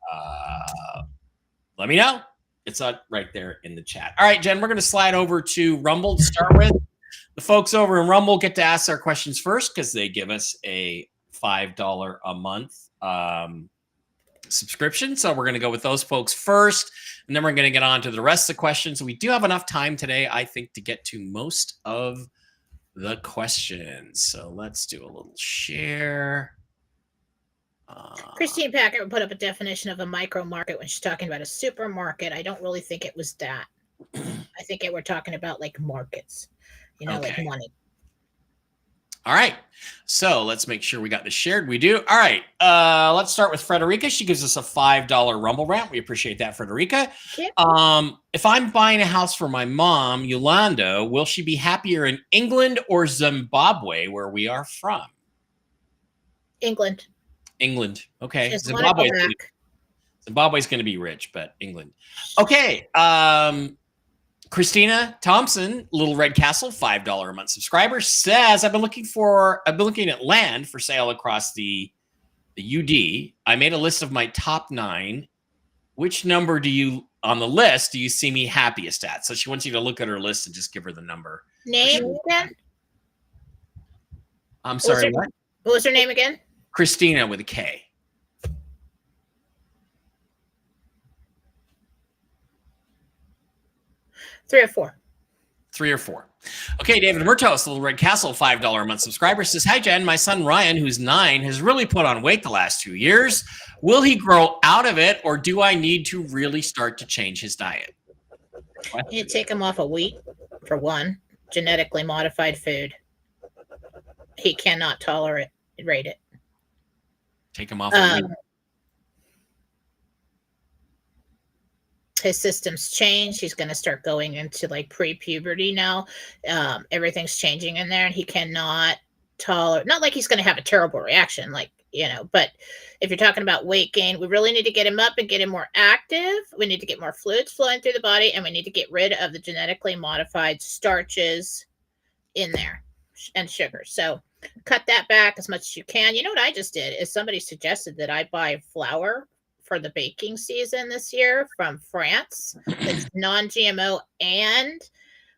let me know. It's right there in the chat. All right, Jen, we're going to slide over to Rumble to start with. The folks over in Rumble get to ask our questions first because they give us a $5 a month subscription. So we're going to go with those folks first, and then we're going to get on to the rest of the questions. We do have enough time today, I think, to get to most of the questions. So let's do a little share. Christine Packard put up a definition of a micro market when she's talking about a supermarket. I don't really think it was that. I think we're talking about like markets, like money. All right. So let's make sure we got this shared. We do. All right. Let's start with Frederica. She gives us a $5 Rumble rant. We appreciate that, Frederica. Yep. If I'm buying a house for my mom, Yolanda, will she be happier in England or Zimbabwe, where we are from? England. Okay. Zimbabwe's going to be rich, but England. Okay. Christina Thompson, Little Red Castle, $5 a month subscriber, says, I've been looking at land for sale across the UD. I made a list of my top 9. Which number on the list do you see me happiest at? So she wants you to look at her list and just give her the number. Name again? I'm sorry, what? What was her name again? Christina with a K. Three or four. Okay, David Murtos, Little Red Castle, $5 a month subscriber, says, hi, Jen. My son Ryan, who's 9, has really put on weight the last 2 years. Will he grow out of it, or do I need to really start to change his diet? You take him off of wheat, for one. Genetically modified food. He cannot tolerate it. Take him off of wheat. His system's changed. He's going to start going into like pre-puberty now. Everything's changing in there, and he cannot tolerate. Not like he's going to have a terrible reaction, but if you're talking about weight gain, we really need to get him up and get him more active. We need to get more fluids flowing through the body, and we need to get rid of the genetically modified starches in there and sugar. So cut that back as much as you can. You know what I just did is somebody suggested that I buy flour for the baking season this year from France. It's non-GMO and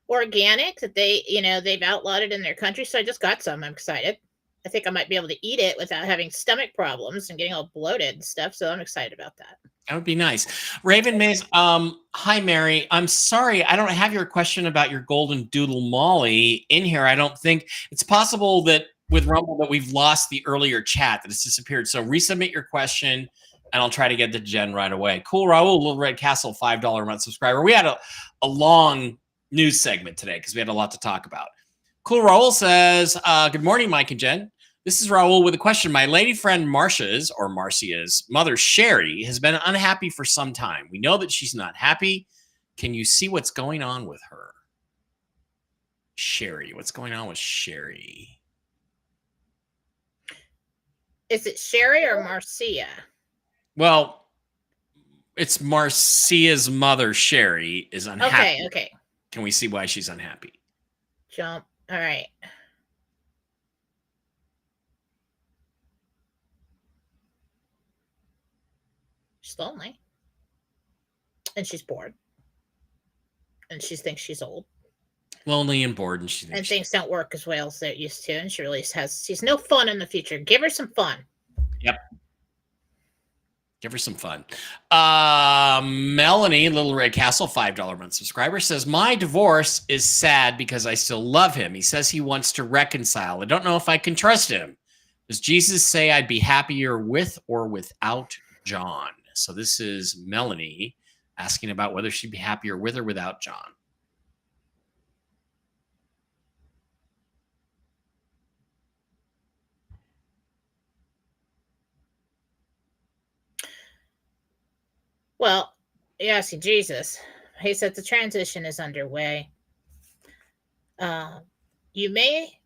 organic that they've outlawed it in their country. So I just got some. I'm excited. I think I might be able to eat it without having stomach problems and getting all bloated and stuff. So I'm excited about that. That would be nice. Raven Mays, hi, Mary. I'm sorry. I don't have your question about your golden doodle Molly in here. I don't think it's possible that with Rumble that we've lost the earlier chat, that it's disappeared. So resubmit your question, and I'll try to get to Jen right away. Cool Raul, Little Red Castle, $5 a month subscriber. We had a long news segment today because we had a lot to talk about. Cool Raul says, good morning, Mike and Jen. This is Raul with a question. My lady friend Marcia's mother, Sherry, has been unhappy for some time. We know that she's not happy. Can you see what's going on with her? Sherry, what's going on with Sherry? Is it Sherry or Marcia? Well, it's Marcia's mother, Sherry, is unhappy. Okay. Can we see why she's unhappy? Jump. All right. She's lonely. And she's bored. And she thinks she's old. Lonely and bored, and things don't work as well as they're used to, and she's no fun in the future. Give her some fun. Yep. Give her some fun. Melanie, Little Red Castle, $5 a month subscriber, says, my divorce is sad because I still love him. He says he wants to reconcile. I don't know if I can trust him. Does Jesus say I'd be happier with or without John? So this is Melanie asking about whether she'd be happier with or without John. Well, asking Jesus. He said the transition is underway. You may,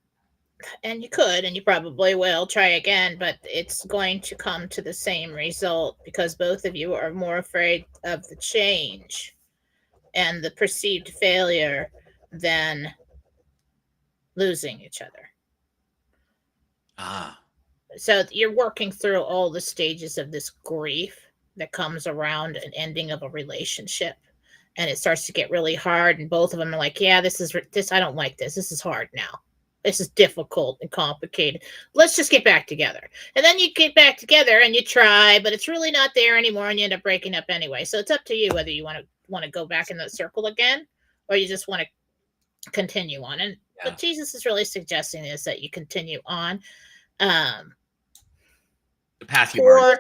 and you could, and you probably will try again, but it's going to come to the same result because both of you are more afraid of the change and the perceived failure than losing each other. So you're working through all the stages of this grief that comes around an ending of a relationship, and it starts to get really hard, and both of them are like, yeah, this I don't like this is hard now, this is difficult and complicated, let's just get back together. And then you get back together and you try, but it's really not there anymore, and you end up breaking up anyway. So it's up to you whether you want to go back in that circle again, or you just want to continue on. And what Jesus is really suggesting is that you continue on, the path for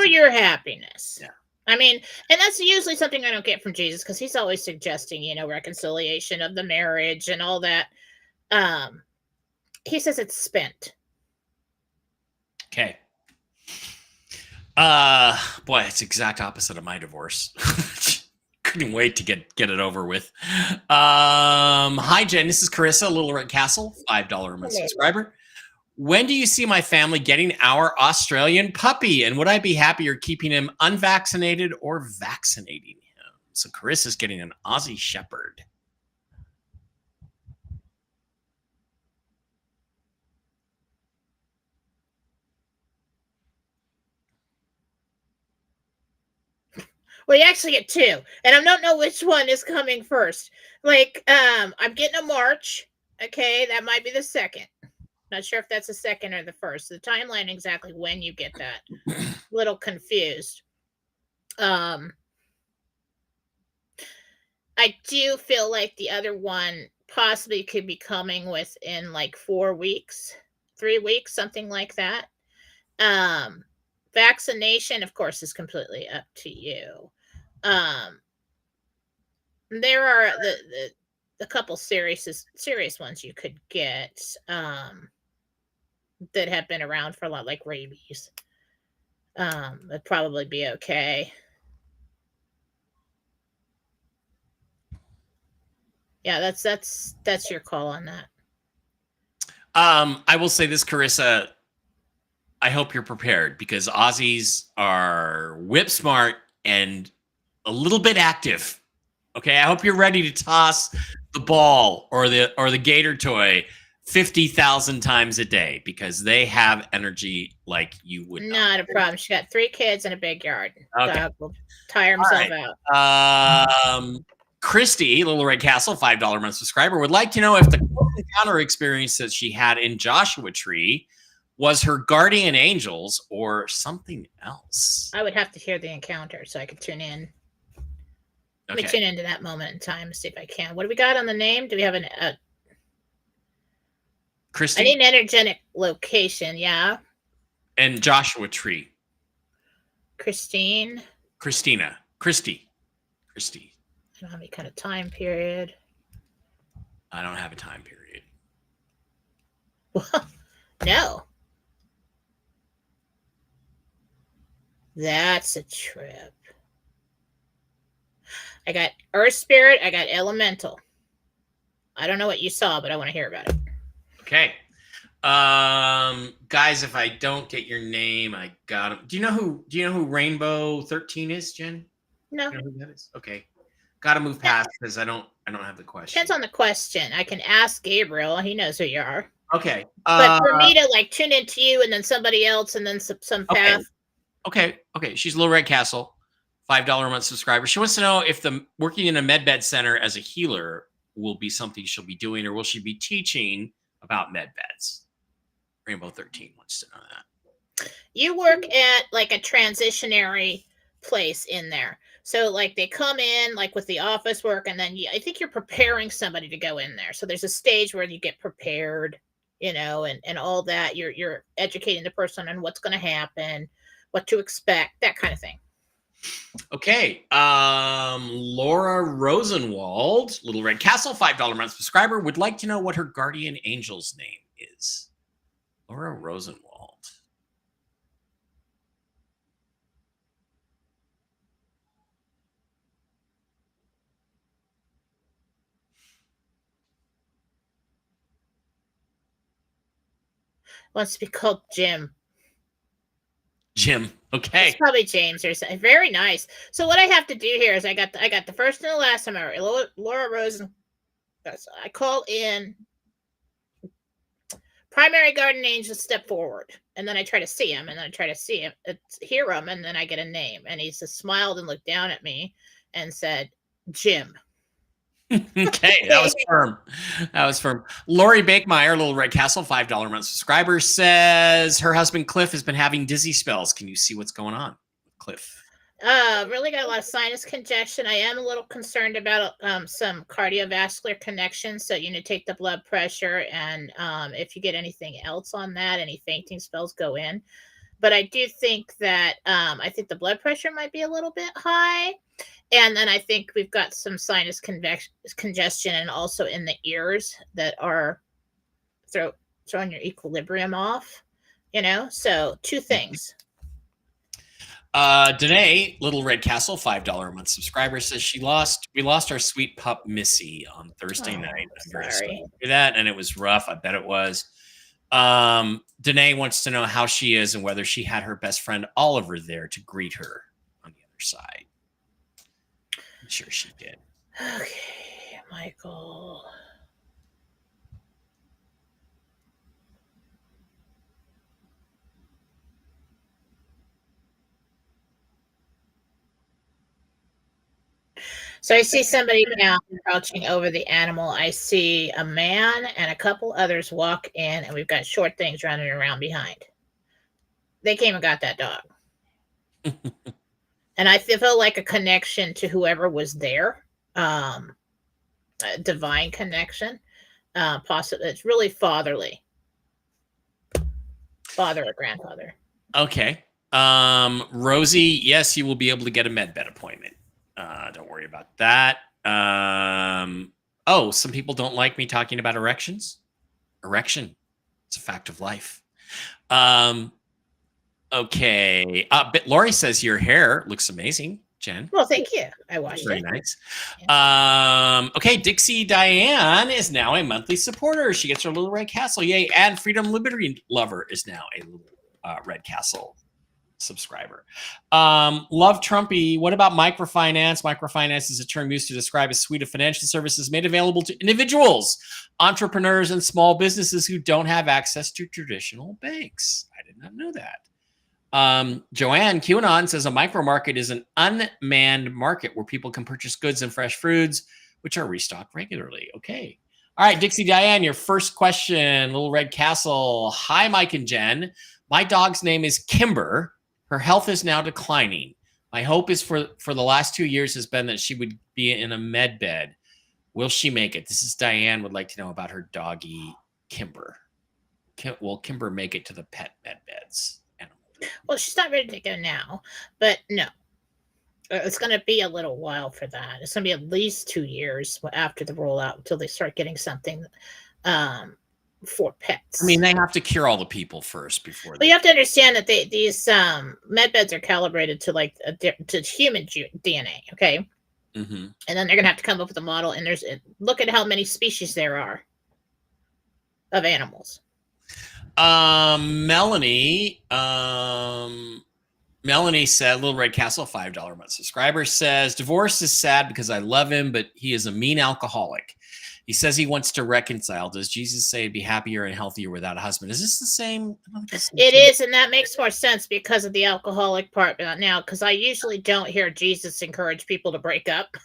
your happiness. Yeah. I mean, and that's usually something I don't get from Jesus, because he's always suggesting, reconciliation of the marriage and all that. He says it's spent. Okay. Boy, it's exact opposite of my divorce. Couldn't wait to get it over with. Hi, Jen. This is Carissa, Little Red Castle, $5 a month subscriber. When do you see my family getting our Australian puppy? And would I be happier keeping him unvaccinated or vaccinating him? So Carissa's getting an Aussie Shepherd. Well, you actually get two, and I don't know which one is coming first. I'm getting a March. Okay, that might be the second. Not sure if that's the second or the first. The timeline exactly when you get that, little confused. I do feel like the other one possibly could be coming within like 4 weeks, 3 weeks, something like that. Vaccination, of course, is completely up to you. There are the couple serious ones you could get that have been around for a lot, like rabies. It'd probably be okay. Yeah, that's your call on that. I will say this, Carissa. I hope you're prepared, because Aussies are whip smart and a little bit active. Okay, I hope you're ready to toss the ball or the gator toy 50,000 times a day, because they have energy like you would not a problem. She got 3 kids and a big yard. Okay. Dog will tire himself out. Christy, Little Red Castle, $5 a month subscriber, would like to know if the encounter experience that she had in Joshua Tree was her guardian angels or something else. I would have to hear the encounter so I could tune in. Let me tune into that moment in time to see if I can. What do we got on the name? Do we have Christy? I need an energetic location, yeah. And Joshua Tree. Christine. Christina. Christy. I don't have any kind of time period. I don't have a time period. Well, no. That's a trip. I got Earth Spirit. I got Elemental. I don't know what you saw, but I want to hear about it. Okay. Guys, if I don't get your name, I got him. Do you know who Rainbow 13 is, Jen? No. You know who that is? Okay. Got to move past, because I don't have the question. Depends on the question. I can ask Gabriel. He knows who you are. Okay. But for me to tune into you and then somebody else and then some path. Okay. She's Little Red Castle, $5 a month subscriber. She wants to know if the working in a medbed center as a healer will be something she'll be doing, or will she be teaching about medbeds? Rainbow 13 wants to know that. You work at like a transitionary place in there. So they come in with the office work, and then I think you're preparing somebody to go in there. So there's a stage where you get prepared, and all that. You're educating the person on what's going to happen, what to expect, that kind of thing. Okay. Laura Rosenwald, Little Red Castle, $5 a month subscriber, would like to know what her guardian angel's name is. Laura Rosenwald. wants to be called Jim. Jim. Okay. It's probably James or something. Very nice. So what I have to do here is I got the first and the last time. Laura Rosen. I call in primary guardian angel, step forward, and then I try to see him, and then I try to hear him, and then I get a name, and he just smiled and looked down at me and said, Jim. Okay, that was firm. That was firm. Lori Bakemeyer, Little Red Castle, $5 a month subscriber, says her husband Cliff has been having dizzy spells. Can you see what's going on with Cliff? Really got a lot of sinus congestion. I am a little concerned about some cardiovascular connections. So you need to take the blood pressure, and if you get anything else on that, any fainting spells, go in. But I do think that I think the blood pressure might be a little bit high. And then I think we've got some sinus congestion and also in the ears that are throwing your equilibrium off, So two things. Danae, Little Red Castle, $5 a month subscriber, says we lost our sweet pup Missy on Thursday night. I'm very sorry to hear that, and it was rough. I bet it was. Danae wants to know how she is and whether she had her best friend Oliver there to greet her on the other side. I'm sure she did. Okay, Michael. So I see somebody now crouching over the animal. I see a man and a couple others walk in, and we've got short things running around behind. They came and got that dog. And I feel like a connection to whoever was there. A divine connection. Possibly, it's really fatherly. Father or grandfather. Okay. Rosie, yes, you will be able to get a med bed appointment. Don't worry about that. Some people don't like me talking about erections. Erection. It's a fact of life. Okay. But Lori says your hair looks amazing, Jen. Well, thank you. I watched Very it. nice. Yeah. Okay. Dixie Diane is now a monthly supporter. She gets her Little Red Castle. Yay. And Freedom Liberty Lover is now a Little Red Castle subscriber. Love Trumpy. What about microfinance? Microfinance is a term used to describe a suite of financial services made available to individuals, entrepreneurs, and small businesses who don't have access to traditional banks. I did not know that. Joanne QAnon says a micro market is an unmanned market where people can purchase goods and fresh foods, which are restocked regularly. Okay. All right, Dixie Diane, your first question, Little Red Castle. Hi, Mike and Jen. My dog's name is Kimber. Her health is now declining. My hope is for the last 2 years has been that she would be in a med bed. Will she make it? This is Diane would like to know about her doggy, Kimber. Will Kimber make it to the pet med beds? Well, she's not ready to go now, but no. It's going to be a little while for that. It's going to be at least 2 years after the rollout until they start getting something for pets. I mean, they have to cure all the people first before. But you have to understand that these med beds are calibrated to to human DNA. Okay. Mm-hmm. And then they're going to have to come up with a model. And look at how many species there are of animals. Melanie said, Little Red Castle, $5 a month subscriber, says, divorce is sad because I love him, but he is a mean alcoholic. He says he wants to reconcile. Does Jesus say he'd be happier and healthier without a husband? Is this the same? It is, and that makes more sense because of the alcoholic part now, because I usually don't hear Jesus encourage people to break up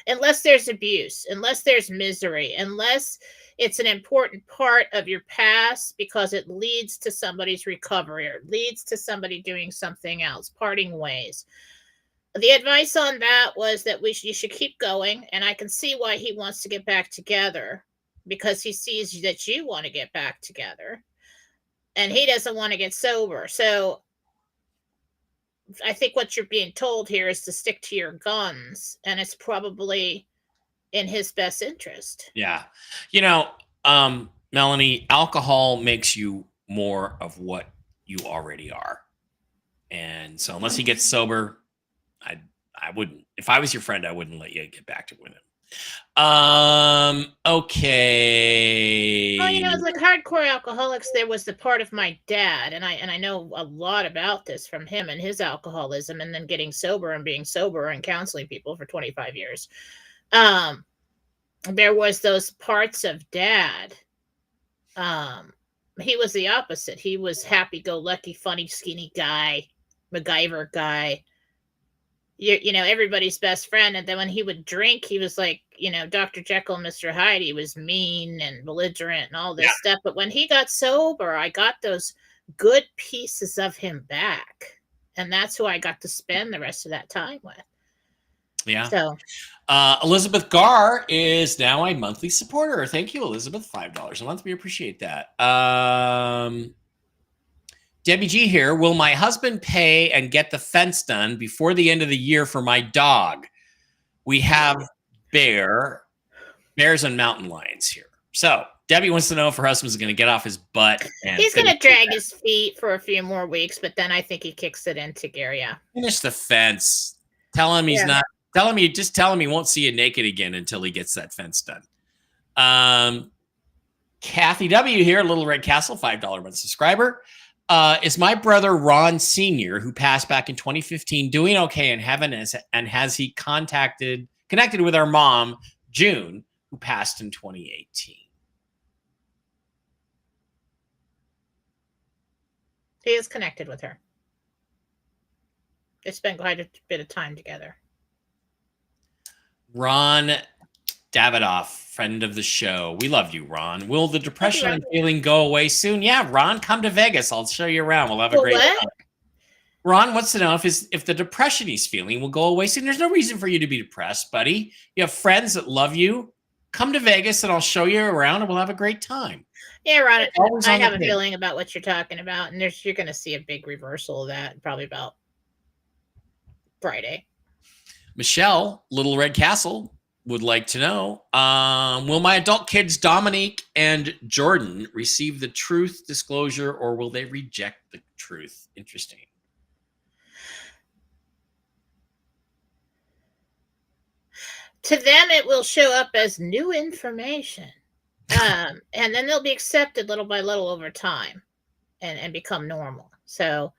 unless there's abuse, unless there's misery, unless it's an important part of your past because it leads to somebody's recovery or leads to somebody doing something else, parting ways. The advice on that was that you should keep going, and I can see why he wants to get back together because he sees that you want to get back together, and he doesn't want to get sober. So I think what you're being told here is to stick to your guns, and it's probably in his best interest. Yeah. Melanie, alcohol makes you more of what you already are. And so unless he gets sober, I wouldn't. If I was your friend, I wouldn't let you get back with him. Well, Okay. it's like hardcore alcoholics. There was the part of my dad, and I know a lot about this from him and his alcoholism, and then getting sober and being sober and counseling people for 25 years. There was those parts of dad. He was the opposite. He was happy-go-lucky, funny, skinny guy, MacGyver guy. Everybody's best friend. And then when he would drink, he was like, Dr. Jekyll and Mr. Hyde. He was mean and belligerent and all this stuff. But when he got sober, I got those good pieces of him back. And that's who I got to spend the rest of that time with. Yeah. So Elizabeth Garr is now a monthly supporter. Thank you, Elizabeth. $5 a month. We appreciate that. Debbie G here. Will my husband pay and get the fence done before the end of the year for my dog? We have bears and mountain lions here. So Debbie wants to know if her husband's going to get off his butt. And he's going to drag his feet for a few more weeks, but then I think he kicks it into gear. Yeah. Finish the fence. Tell him he's not. Tell him he won't see you naked again until he gets that fence done. Kathy W here, Little Red Castle, $5 month subscriber. Is my brother Ron Sr., who passed back in 2015, doing okay in heaven? And has he connected with our mom, June, who passed in 2018? He is connected with her. They spent quite a bit of time together. Ron Davidoff, friend of the show. We love you, Ron. Will the depression and feeling go away soon? Yeah, Ron, come to Vegas. I'll show you around. We'll have a great time. Ron wants to know if the depression he's feeling will go away soon. There's no reason for you to be depressed, buddy. You have friends that love you. Come to Vegas and I'll show you around and we'll have a great time. Yeah, Ron, I have a feeling about what you're talking about, and you're going to see a big reversal of that probably about Friday. Michelle, Little Red Castle, would like to know, will my adult kids, Dominique and Jordan, receive the truth disclosure or will they reject the truth? Interesting. To them, it will show up as new information. And then they'll be accepted little by little over time and become normal. So.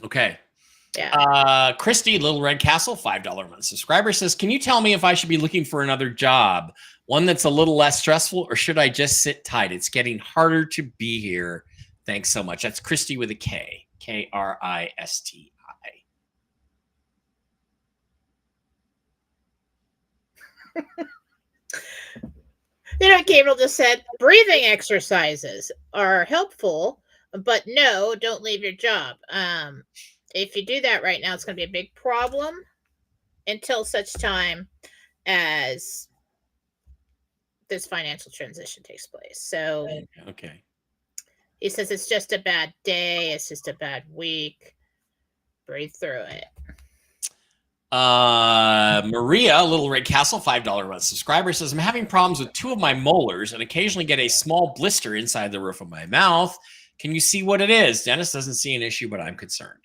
Okay. Yeah. Christy, Little Red Castle, $5 a month subscriber says, can you tell me if I should be looking for another job, one that's a little less stressful, or should I just sit tight? It's getting harder to be here. Thanks so much. That's Christy with a K, Kristi. Gabriel just said breathing exercises are helpful, but no, don't leave your job. If you do that right now, it's going to be a big problem until such time as this financial transition takes place. So, okay. He says it's just a bad day. It's just a bad week. Breathe through it. Maria, Little Red Castle, $5 a month subscriber says, I'm having problems with two of my molars and occasionally get a small blister inside the roof of my mouth. Can you see what it is? Dennis doesn't see an issue, but I'm concerned.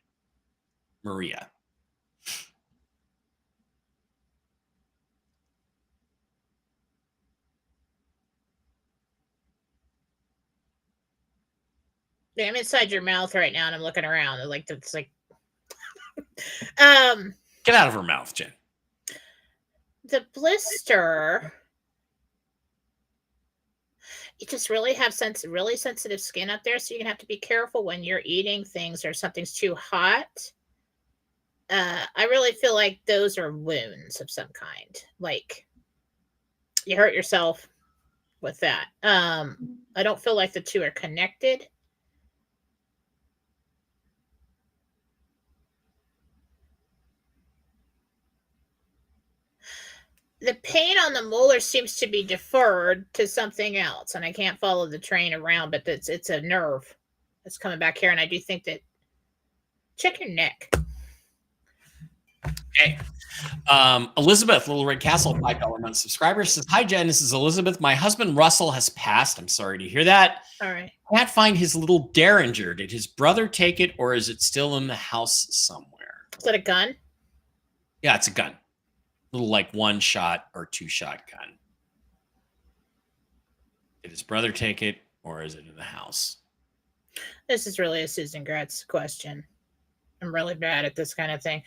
Maria. Yeah, I'm inside your mouth right now and I'm looking around. It's like get out of her mouth, Jen. The blister, you just really have really sensitive skin up there, so you're gonna have to be careful when you're eating things or something's too hot. I really feel like those are wounds of some kind. Like you hurt yourself with that. I don't feel like the two are connected. The pain on the molar seems to be deferred to something else, and I can't follow the train around, but it's a nerve that's coming back here, and I do think that. Check your neck. Okay. Elizabeth, Little Red Castle, $5 a month subscriber says, hi, Jen. This is Elizabeth. My husband, Russell, has passed. I'm sorry to hear that. All right. I can't find his little Derringer. Did his brother take it, or is it still in the house somewhere? Is that a gun? Yeah, it's a gun. Little like 1-shot or 2-shot gun. Did his brother take it, or is it in the house? This is really a Susan Gratz question. I'm really bad at this kind of thing.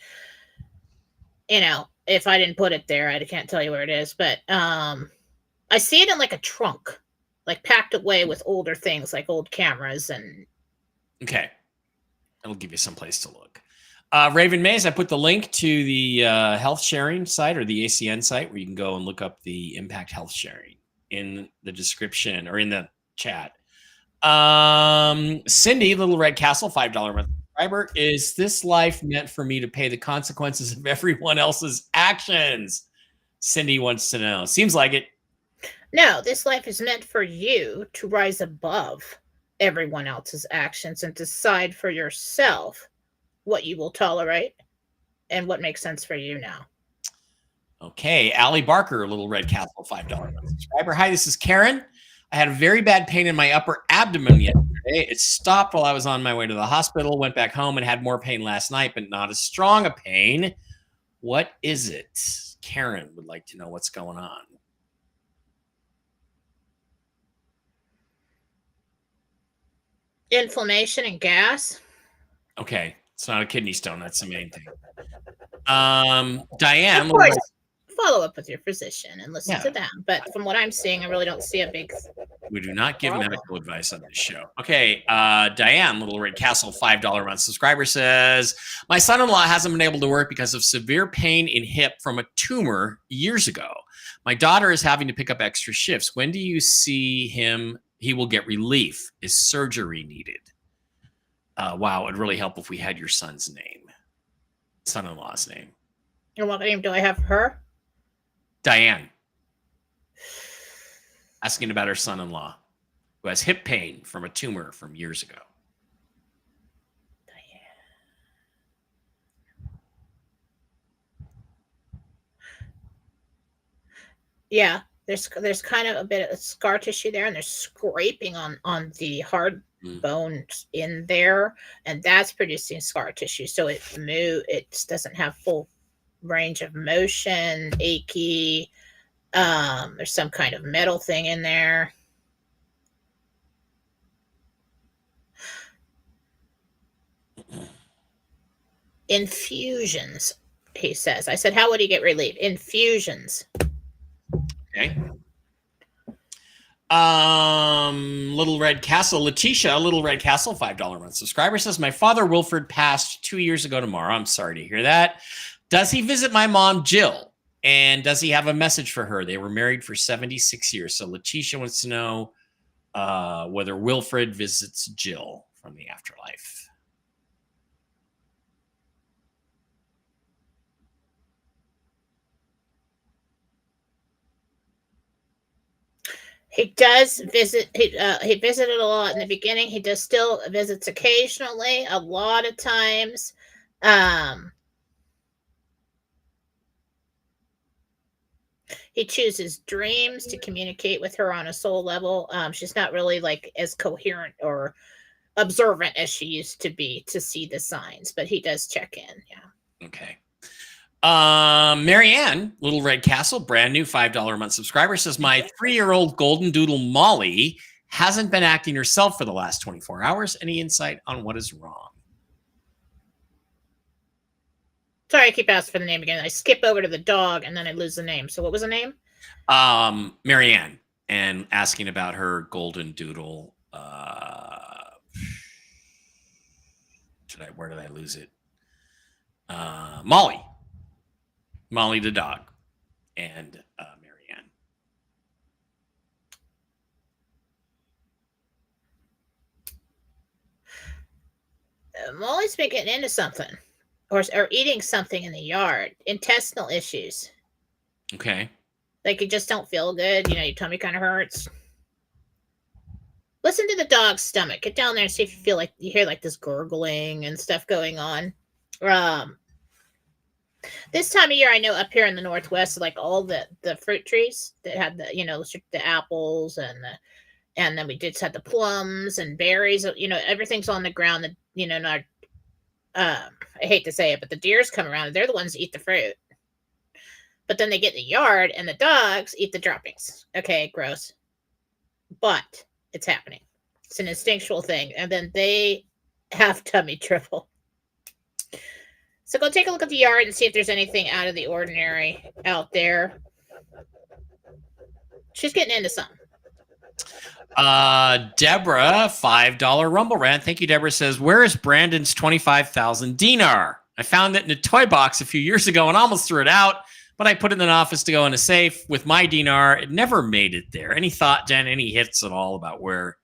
If I didn't put it there, I can't tell you where it is. But I see it in like a trunk, like packed away with older things, like old cameras and. Okay, it'll give you some place to look. Raven Mays, I put the link to the health sharing site or the ACN site where you can go and look up the impact health sharing in the description or in the chat. Cindy, Little Red Castle, $5 month subscriber. Is this life meant for me to pay the consequences of everyone else's actions? Cindy wants to know. Seems like it. No, this life is meant for you to rise above everyone else's actions and decide for yourself what you will tolerate and what makes sense for you now. Okay. Allie Barker, Little Red Castle, $5 month subscriber. Hi, this is Karen. I had a very bad pain in my upper abdomen yesterday. It stopped while I was on my way to the hospital, went back home and had more pain last night, but not as strong a pain. What is it? Karen would like to know what's going on. Inflammation and gas. Okay. It's not a kidney stone. That's the main thing. Diane. Of course, follow up with your physician and listen to them. But from what I'm seeing, I really don't see a big. We do not give medical advice on this show. Okay. Diane, Little Red Castle, $5 month subscriber says, my son-in-law hasn't been able to work because of severe pain in hip from a tumor years ago. My daughter is having to pick up extra shifts. When do you see he will get relief? Is surgery needed? Wow, it'd really help if we had your son-in-law's name. And what name do I have for her? Diane. Asking about her son-in-law, who has hip pain from a tumor from years ago. Diane. Yeah, there's kind of a bit of scar tissue there, and there's scraping on the hard bones in there, and that's producing scar tissue. So it doesn't have full range of motion, achy. There's some kind of metal thing in there. Infusions, he says. I said, how would he get relief? Infusions. Okay. Little Red Castle, Letitia, Little Red Castle, $5 month subscriber says, my father Wilfred passed 2 years ago tomorrow. I'm sorry to hear that. Does he visit my mom, Jill? And does he have a message for her? They were married for 76 years. So Letitia wants to know whether Wilfred visits Jill from the afterlife. He does visit. He visited a lot in the beginning. He does still visits occasionally. A lot of times, he chooses dreams to communicate with her on a soul level. She's not really like as coherent or observant as she used to be to see the signs, but he does check in. Yeah. Okay. Marianne, Little Red Castle, brand new $5 a month subscriber says, my 3-year-old golden doodle Molly hasn't been acting herself for the last 24 hours. Any insight on what is wrong? Sorry, I keep asking for the name again. I skip over to the dog and then I lose the name. So what was the name? Marianne, and asking about her golden doodle. Where did I lose it? Molly the dog, and Marianne. Molly's been getting into something, or eating something in the yard. Intestinal issues. Okay. Like you just don't feel good. Your tummy kind of hurts. Listen to the dog's stomach. Get down there and see if you hear like this gurgling and stuff going on. This time of year, I know up here in the Northwest, like all the fruit trees that had the apples and then we just had the plums and berries. Everything's on the ground. That I hate to say it, but the deers come around. They're the ones that eat the fruit. But then they get in the yard and the dogs eat the droppings. Okay, gross. But it's happening. It's an instinctual thing. And then they have tummy trouble. So go take a look at the yard and see if there's anything out of the ordinary out there. She's getting into something. Deborah, $5 Rumble Rant. Thank you, Deborah. Says, where is Brandon's 25,000 dinar? I found it in a toy box a few years ago and almost threw it out, but I put it in an office to go in a safe with my dinar. It never made it there. Any thought, Jen, any hits at all about where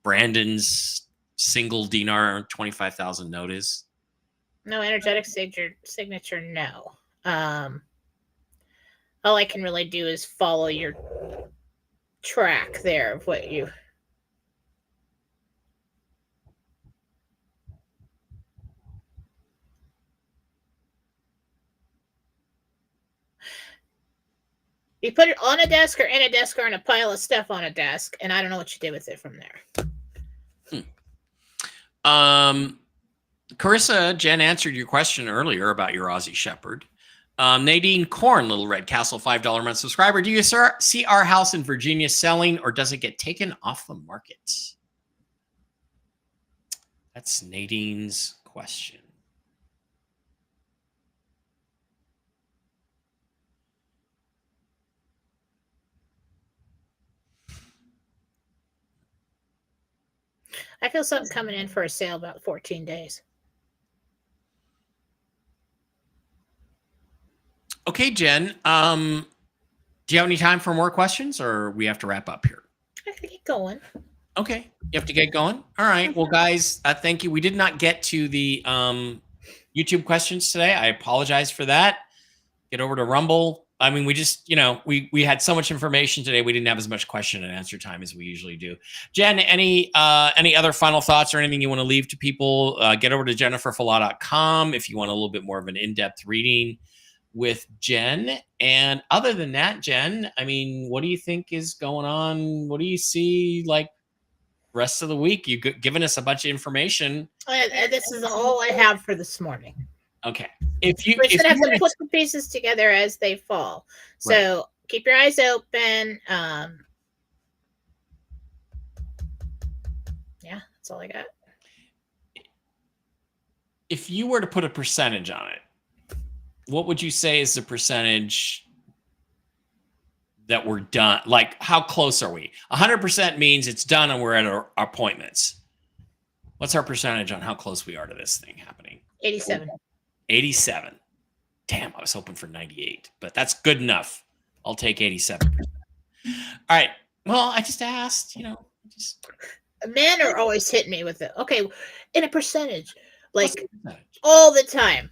Brandon's single dinar 25,000 note is? No energetic signature, no. All I can really do is follow your track there of what you... You put it on a desk or in a desk or in a pile of stuff on a desk, and I don't know what you did with it from there. Carissa, Jen answered your question earlier about your Aussie Shepherd. Nadine Korn, Little Red Castle, $5 month subscriber. Do you see our house in Virginia selling, or does it get taken off the market? That's Nadine's question. I feel something coming in for a sale about 14 days. Okay, Jen. Do you have any time for more questions, or we have to wrap up here? I can get going. Okay, you have to get going. All right. Well, guys, thank you. We did not get to the YouTube questions today. I apologize for that. Get over to Rumble. I mean, we just, we had so much information today. We didn't have as much question and answer time as we usually do. Jen, any other final thoughts or anything you want to leave to people? Get over to jenniferfala.com if you want a little bit more of an in-depth reading with Jen. And other than that, Jen, I mean, what do you think is going on? What do you see like rest of the week? You've given us a bunch of information. This is all I have for this morning. Okay. If you have to put the pieces together as they fall. So right. Keep your eyes open. Yeah, that's all I got. If you were to put a percentage on it, what would you say is the percentage that we're done? Like, how close are we? 100% means it's done and we're at our appointments. What's our percentage on how close we are to this thing happening? 87. 87. Damn, I was hoping for 98, but that's good enough. I'll take 87%. All right. Well, I just asked, Men are always hitting me with it. Okay, in a percentage, like all the time.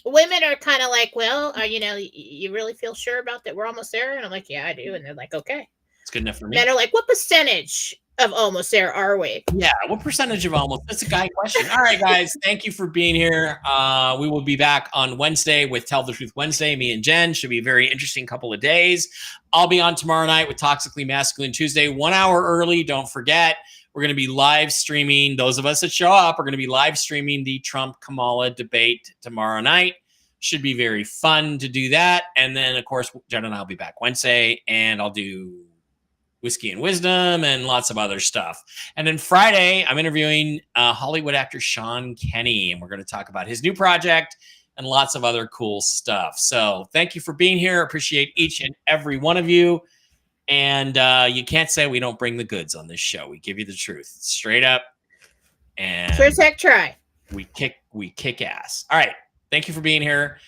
Women are kind of like, well, you really feel sure about that we're almost there? And I'm like, yeah, I do. And they're like, okay. It's good enough for me. Men are like, what percentage of almost there are we? Yeah, what percentage of almost? That's a guy question. All right, guys, thank you for being here. We will be back on Wednesday with Tell the Truth Wednesday. Me and Jen should be a very interesting couple of days. I'll be on tomorrow night with Toxically Masculine Tuesday, 1 hour early. Don't forget, we're going to be live streaming. Those of us that show up are going to be live streaming the Trump-Kamala debate tomorrow night. Should be very fun to do that. And then, of course, Jen and I will be back Wednesday, and I'll do Whiskey and Wisdom and lots of other stuff. And then Friday, I'm interviewing Hollywood actor Sean Kenny, and we're going to talk about his new project and lots of other cool stuff. So thank you for being here. Appreciate each and every one of you. And you can't say we don't bring the goods on this show. We give you the truth straight up. And first heck try. We kick ass. All right. Thank you for being here.